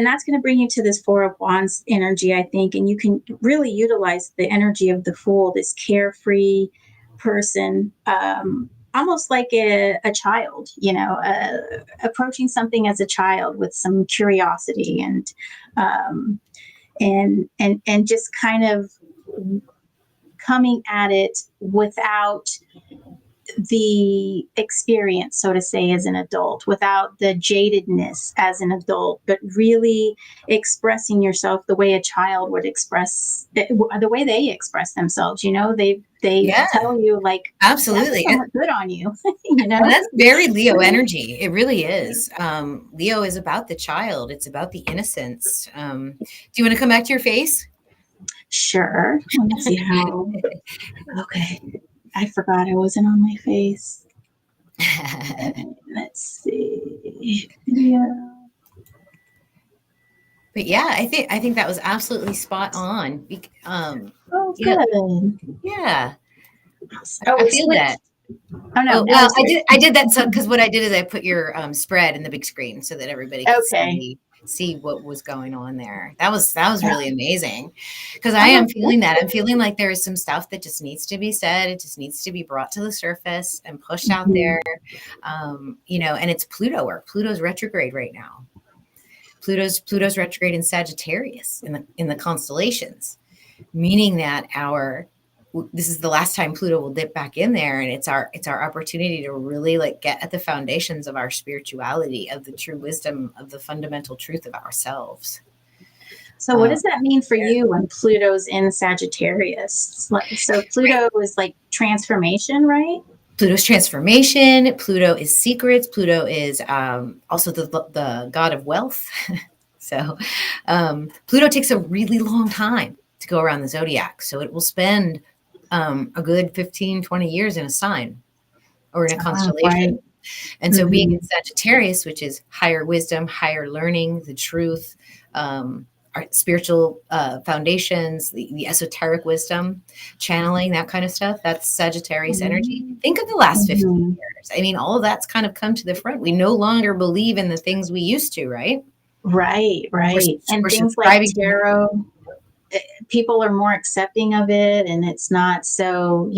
that's going to bring you to this Four of Wands energy, I think. And you can really utilize the energy of the Fool, this carefree person, almost like a child, approaching something as a child with some curiosity um, and just kind of coming at it without the experience, so to say, as an adult, without the jadedness as an adult, but really expressing yourself the way a child would express, the way they express themselves. They Yeah, tell you, like, that absolutely. doesn't look good on you, And that's very Leo energy. It really is. Leo is about the child. It's about the innocence. Do you want to come back to your face? Sure. Let me see how. Okay. I forgot I wasn't on my face. Let's see. Yeah. But yeah, I think that was absolutely spot on. Oh, Yeah, good. yeah. Oh, I it feel that. switched. Oh no, Oh now well, it's I did that so good. because what I did is I put your spread in the big screen so that everybody could Okay. see what was going on there. That was really amazing because I Oh, am feeling that. I'm feeling like there is some stuff that just needs to be said. It just needs to be brought to the surface and pushed out mhm. there. And it's Pluto work. Pluto's retrograde right now. Pluto's retrograde in Sagittarius in the constellations, meaning that our this is the last time Pluto will dip back in there, and it's our opportunity to really like get at the foundations of our spirituality, of the true wisdom, of the fundamental truth of ourselves. So, what Um, does that mean for you when Pluto's in Sagittarius? So, Pluto is like transformation, right? Pluto's transformation. Pluto is secrets. Pluto is also the god of wealth. So Pluto takes a really long time to go around the zodiac. So it will spend a good 15, 20 years in a sign. or in a Right. constellation. And so being in Sagittarius, which is higher wisdom, higher learning, the truth, our spiritual foundations, the esoteric wisdom, channeling, that kind of stuff, that's Sagittarius energy. Think of the last 50 years. I mean, all of that's kind of come to the front. We no longer believe in the things we used to, right? Right, We're, right. And we're things like subscribing to. tarot, people are more accepting of it, and it's not so,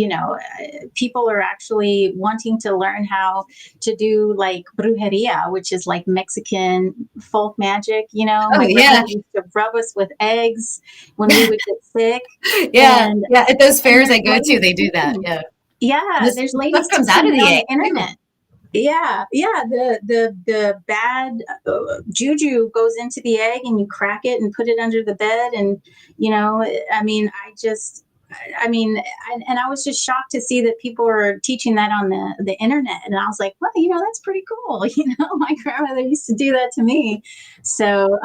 people are actually wanting to learn how to do like brujeria, which is like Mexican folk magic. Oh, My yeah. grandmother used to rub us with eggs when we would get sick. Yeah. and Yeah. At those and fairs I there's go to, ladies they do that. teaching. Yeah. Yeah, This there's stuff ladies comes out teaching of it the on egg the too. internet. Yeah. The bad juju goes into the egg, and you crack it and put it under the bed, and I mean, and I was just shocked to see that people were teaching that on the internet, and I was like, well, that's pretty cool. My grandmother used to do that to me. So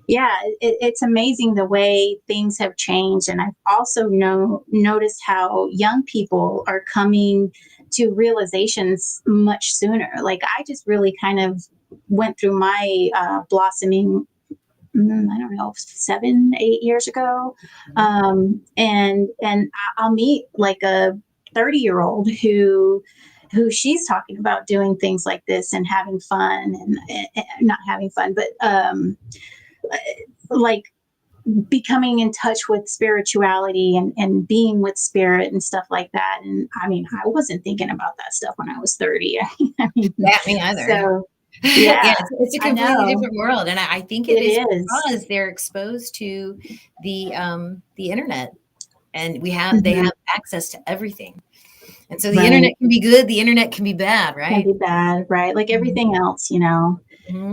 yeah, it's amazing the way things have changed, and I've also noticed how young people are coming to realizations much sooner. Like, I just really kind of went through my blossoming, I don't know, 7, 8 years ago. And I'll meet like a 30-year-old who she's talking about doing things like this and having fun, and not having fun, but like becoming in touch with spirituality, and being with spirit and stuff like that. And I mean, I wasn't thinking about that stuff when I was 30. I mean, Yeah, me either. so Yeah, yeah, it's a I completely know different world, and I think it is it is. because they're exposed to the internet, and they Mhm. have access to everything. And so the internet Right. can be good, the internet can be bad, Can right? be bad, right? Like everything else. Mhm.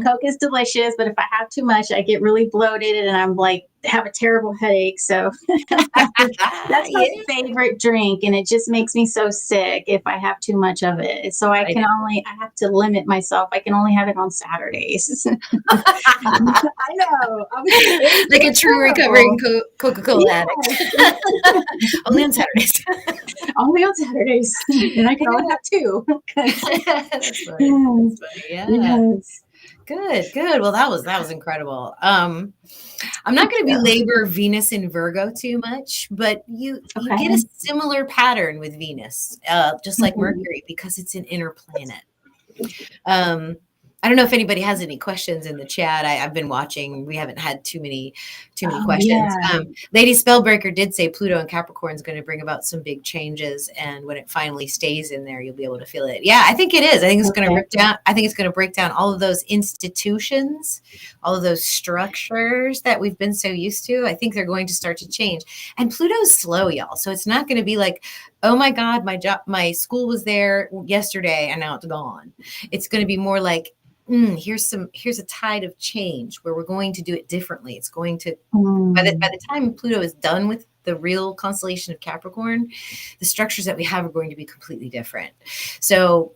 Coke is delicious, but if I have too much, I get really bloated, and I'm like, have a terrible headache. So that's my Yeah, favorite drink, and it just makes me so sick if I have too much of it. So I know. I have to limit myself. I can only have it on Saturdays. I know. I was like, Like a it's true recovering terrible. Coca-Cola addict. Yes. Only on Saturdays. Only on Saturdays. And I can only Yeah. have two. 'Cause- That's funny. That's funny. Yeah. yes. Good, good. Well, that was incredible. I'm not Thank going to you. belabor Venus in Virgo too much, but you get a Okay. similar pattern with Venus, just like Mhm. Mercury, because it's an inner planet. Um, I don't know if anybody has any questions in the chat. I've been watching. We haven't had too many Oh, questions. yeah. Lady Spellbreaker did say Pluto and Capricorn is going to bring about some big changes, and when it finally stays in there, you'll be able to feel it. Yeah, I think it is. I think it's going to Okay. rip down. I think it's going to break down all of those institutions, all of those structures that we've been so used to. I think they're going to start to change. And Pluto's slow, y'all. So it's not going to be like, oh my God, my school was there yesterday and now it's gone. It's going to be more like, here's a tide of change where we're going to do it differently. It's going to, by Mm. the time Pluto is done with the real constellation of Capricorn, the structures that we have are going to be completely different. So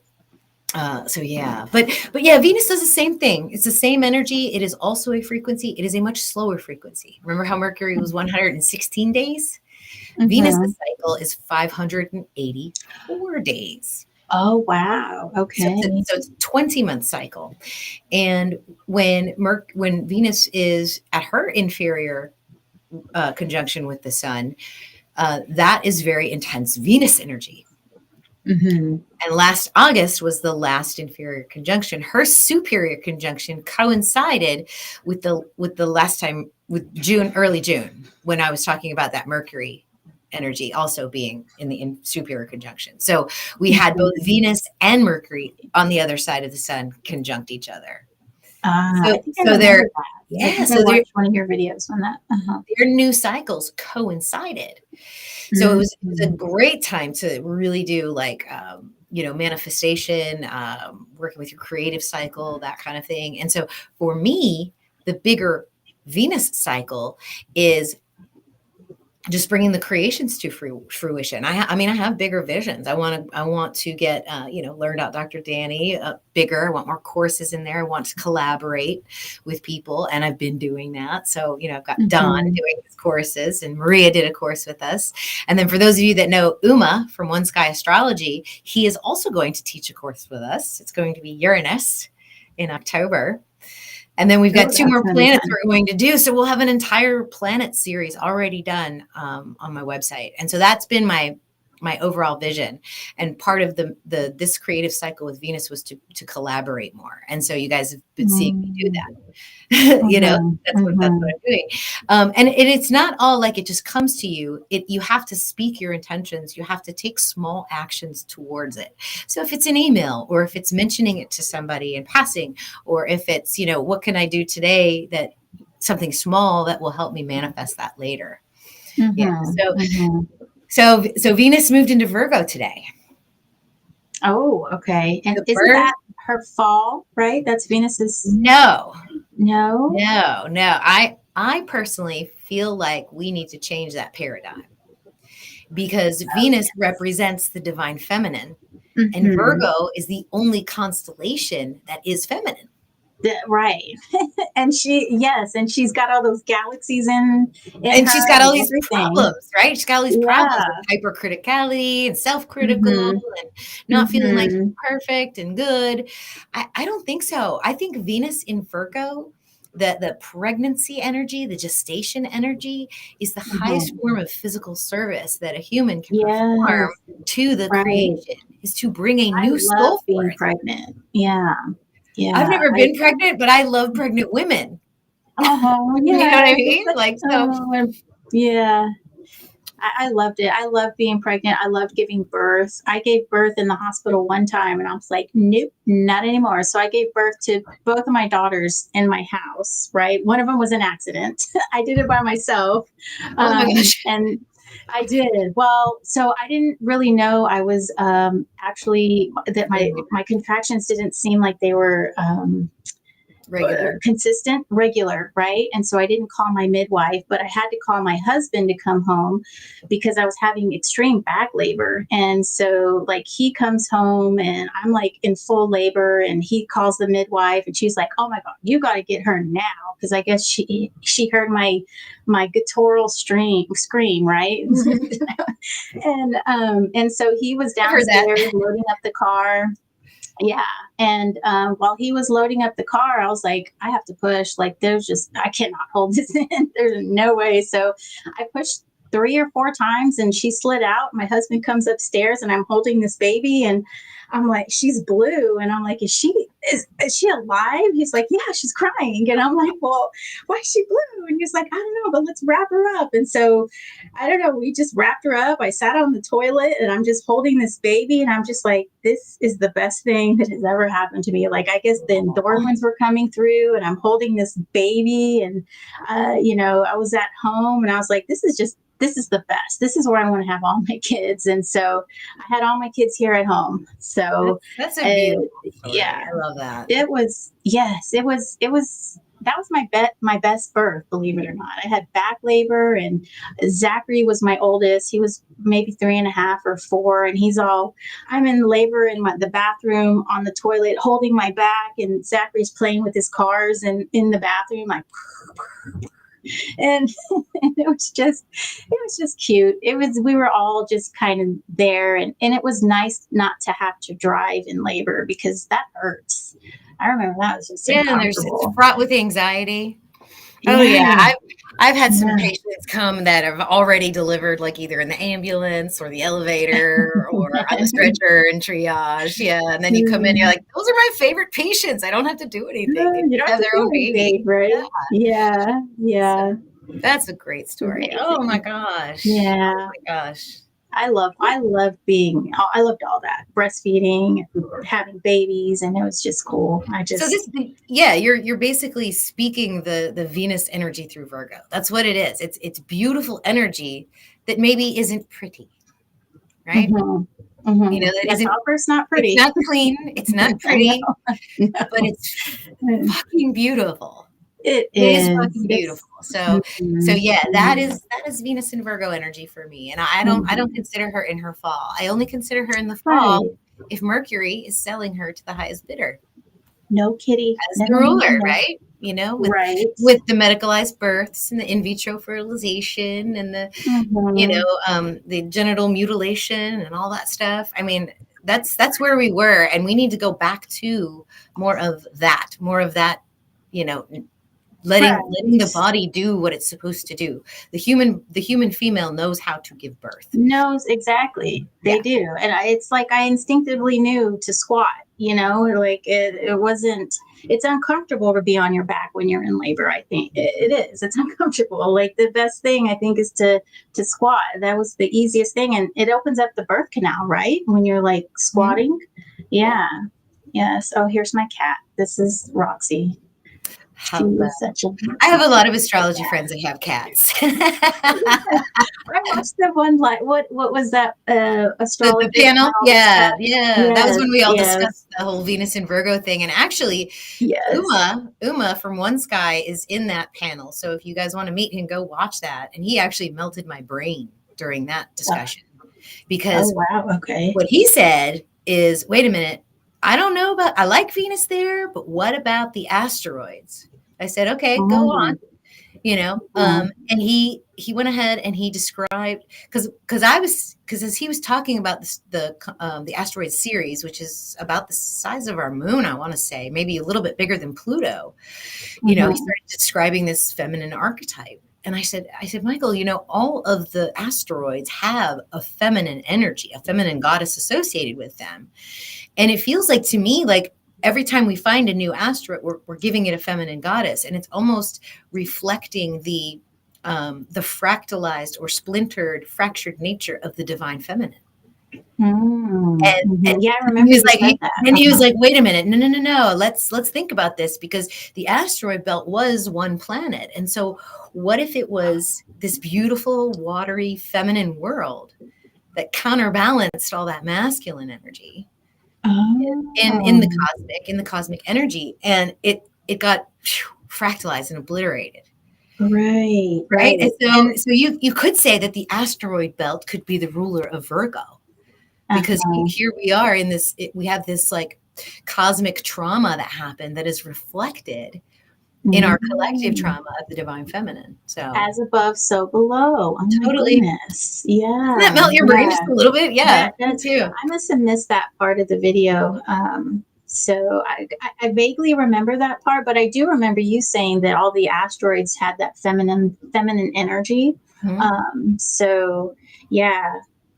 yeah, but yeah, Venus does the same thing. It's the same energy. It is also a frequency. It is a much slower frequency. Remember how Mercury was 116 days? Venus's Mhm. cycle is 584 days. Oh, wow. So Okay. it's a 20-month cycle. And when Venus is at her inferior conjunction with the sun, that is very intense Venus energy. Mhm. And last August was the last inferior conjunction. Her superior conjunction coincided with the last time, with early June, when I was talking about that Mercury energy also being in superior conjunction. So we had both Mhm. Venus and Mercury on the other side of the sun conjunct each other. I So think I so remember they're that. I yeah, think I so watched one of your videos on that. Uh-huh. their new cycles coincided. So it was a Mhm. great time to really do like manifestation, working with your creative cycle, that kind of thing. And so for me, the bigger Venus cycle is just bringing the creations to fruition. I mean, I have bigger visions. I want to get, learned out Dr. Danny bigger. I want more courses in there. I want to collaborate with people, and I've been doing that. So, I've got Don Mm-hmm. doing his courses, and Maria did a course with us. And then for those of you that know Uma from One Sky Astrology, he is also going to teach a course with us. It's going to be Uranus in October. And then we've got Oh, two that's more gonna be planets fun. we're going to do. So we'll have an entire planet series already done on my website. And so that's been my overall vision. And part of the this creative cycle with Venus was to collaborate more. And so you guys have been seeing me do that. Mm-hmm. That's what Mm-hmm. I'm doing. And it's not all like it just comes to you. You have to speak your intentions. You have to take small actions towards it. So if it's an email, or if it's mentioning it to somebody in passing, or if it's, what can I do today, that something small that will help me manifest that later. Yeah. Mm-hmm. So Mm-hmm. so Venus moved into Virgo today. Oh, okay. And The isn't birth? that her fall, right? That's Venus's. No, No. no. I personally feel like we need to change that paradigm, because Oh, Venus yes. represents the divine feminine, and Mm-hmm. Virgo is the only constellation that is feminine. Right. And yes, and she's got all those galaxies in And she's her got and all these everything. problems, right? She's got all these problems Yeah. with hypercriticality and self-critical Mm-hmm. and not feeling like she's Mm-hmm. perfect and good. I don't think so. I think Venus in Virgo, the pregnancy energy, the gestation energy, is the highest Mm-hmm. form of physical service that a human can perform Yes. to the Right. creation, is to bring a I new love soul being forth. pregnant. Yeah. I've Yeah. never been pregnant, but I love pregnant women. Oh, You know what I yes. It's mean? such, Like, so yeah. I loved it. I loved being pregnant. I loved giving birth. I gave birth in the hospital one time and I was like, nope, not anymore. So I gave birth to both of my daughters in my house, right? One of them was an accident. I did it by myself. oh my gosh. And I did. Well, so I didn't really know I was actually that In my contractions didn't seem like they were regular. consistent, regular, right? And so I didn't call my midwife, but I had to call my husband to come home because I was having extreme back labor. And so, like, he comes home and I'm like in full labor, and he calls the midwife, and she's like, "Oh my God, you got to get her now," because I guess she heard my guttural scream, right? And so he was I've heard that. downstairs loading up the car. Yeah. And while he was loading up the car, I was like, I have to push. Like, I cannot hold this in. There's no way. So I pushed 3 or 4 times and she slid out. My husband comes upstairs and I'm holding this baby and I'm like, she's blue. And I'm like, is she alive? He's like, yeah, she's crying. And I'm like, well, why is she blue? And he's like, I don't know, but let's wrap her up. And so I don't know. We just wrapped her up. I sat on the toilet and I'm just holding this baby. And I'm just like, this is the best thing that has ever happened to me. Like, I guess the endorphins were coming through and I'm holding this baby. And, I was at home and I was like, this is the best. This is where I want to have all my kids. And so I had all my kids here at home. So, That's a uh, beautiful story. yeah, I love that. it was, yes, it was, that was my best birth, believe it or not. I had back labor and Zachary was my oldest. He was maybe 3.5 or 4. And I'm in labor in the bathroom on the toilet, holding my back. And Zachary's playing with his cars and in the bathroom, like, and it was just cute. We were all just kind of there, and it was nice not to have to drive in labor because that hurts. I remember that was just Yeah, and it's uncomfortable. fraught with anxiety. Oh yeah, Yeah. I've had some Yeah. patients come that have already delivered, like either in the ambulance or the elevator or on the stretcher and triage. Yeah, and then you come in, you're like, those are my favorite patients. I don't have to do anything. They You just don't have have to their do own baby. anything, right? Yeah. So Yeah. that's a great It's story. Oh my amazing. gosh. Oh Yeah. my gosh. I loved all that breastfeeding, having babies, and it was just cool. So yeah, you're basically speaking the Venus energy through Virgo. That's what it is. It's beautiful energy that maybe isn't pretty, right? Mhm. Mhm. That That's isn't. all first not It's pretty. not clean. It's not I pretty, know. but it's No. fucking beautiful. It is is. fucking It's beautiful. So yeah, that mhm. is Venus and Virgo energy for me. And I don't Mhm. consider her in her fall. I only consider her in the fall Right. if Mercury is selling her to the highest bidder No, kitty. as No, the no, no, no, ruler, no. right? You know, Right. with the medicalized births and the in vitro fertilization and Mhm. the genital mutilation and all that stuff. I mean, that's where we were, and we need to go back to more of that, you know, letting the Right. body do what it's supposed to do. The human female knows how to give birth. Knows exactly. Yeah. They do. And it's like I instinctively knew to squat, like it wasn't, it's uncomfortable to be on your back when you're in labor. I think it is. It's uncomfortable. Like the best thing I think is to squat. That was the easiest thing. And it opens up the birth canal, right? When you're like Mhm. squatting. Yeah. Yeah. Yes. Oh, here's my cat. This is Roxy. She How fun. is such a I have a lot of beautiful astrology cat. friends that have cats. I watched the one like what was that The astrologer that panel? had all the Yeah, cats? yeah. That was Yes, when we all yes, discussed the whole Venus and Virgo thing. And actually, yes. Uma from One Sky is in that panel. So if you guys want to meet him, go watch that. And he actually melted my brain during that Oh, discussion oh because wow, okay. what he said is, wait a minute, I don't know about, I like Venus there, but what about the asteroids? I said, okay, go on. Mm, And he went ahead and he described because as he was talking about the asteroid series, which is about the size of our moon, I want to say maybe a little bit bigger than Pluto. He mm-hmm. started describing this feminine archetype. And I said, Michael, all of the asteroids have a feminine energy, a feminine goddess associated with them. And it feels like to me, like every time we find a new asteroid, we're giving it a feminine goddess, and it's almost reflecting the fractalized or splintered, fractured nature of the divine feminine. Mm, And, hmm, and yeah, I he remember was you like, said that. then he was like, wait a minute, no, no, no, no. Let's think about this because the asteroid belt was one planet, and so what if it was this beautiful, watery, feminine world that counterbalanced all that masculine energy? Oh, In the cosmic energy, and it got fractalized and obliterated, right, right? And right. And so you could say that the asteroid belt could be the ruler of Virgo, because uh-huh. here we are in we have this like cosmic trauma that happened that is reflected in our collective Mm. trauma of the divine feminine. So As above, so below. Oh my totally. goodness. Doesn't that Yeah, melt your brain just yeah. a little bit? Yeah, That me does. too. I must have missed that part of the video. So I vaguely remember that part, but I do remember you saying that all the asteroids had that feminine energy. Mhm. So yeah,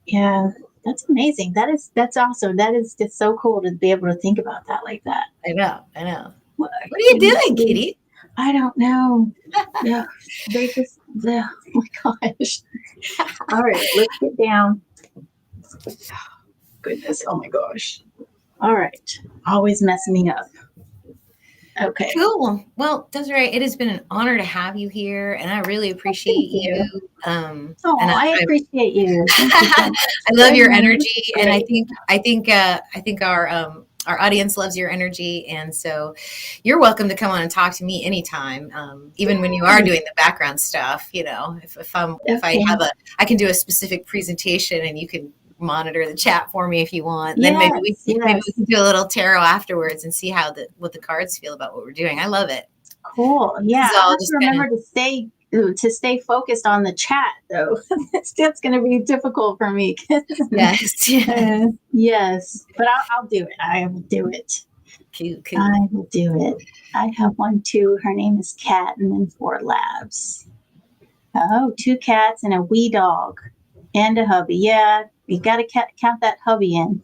yeah, that's amazing. That's awesome. That is just so cool to be able to think about that like that. I know, I know. What What are you can you doing, believe? kitty? I don't know. Yeah, they just. Yeah, oh my gosh. All right, let's get down. Goodness. Oh my gosh. All right. Always messing me up. Okay. Cool. Well, Desiree, it has been an honor to have you here, and I really Oh, appreciate thank you. you. And Oh, I appreciate you. Thank you so I much. love your This energy, is and great. I think our audience loves your energy, and so you're welcome to come on and talk to me anytime, even when you are Yay. doing the background stuff. If I Okay. have I can do a specific presentation, and you can monitor the chat for me if you want. And then Yes. maybe we Yes. can do a little tarot afterwards and see what the cards feel about what we're doing. I love it. Cool. This Yeah. is I'll all have to just kind of remember to stay focused on the chat though. That's going to be difficult for me. yes, yes. Yes, but I'll do it. I will do it. Cool, cool. I will do it. I have one too. Her name is Cat, and then 4 labs. Oh, 2 cats and a wee dog and a hubby. Yeah, you got to count that hubby in.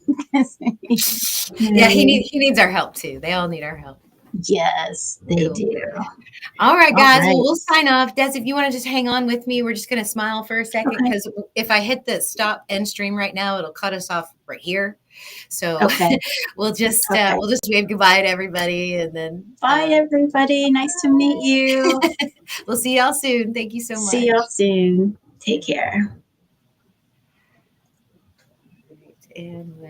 Yeah, he needs our help too. They all need our help. Yes, they Cool. do. All right, All guys. Well, right. we'll sign off. Des, if you want to just hang on with me, we're just going to smile for a second Okay. because if I hit the stop end stream right now, it'll cut us off right here. So Okay. Okay. we'll just wave goodbye to everybody, and then Bye, everybody. Nice to meet you. we'll see y'all soon. Thank you so See much. y'all soon. Take care. And we'll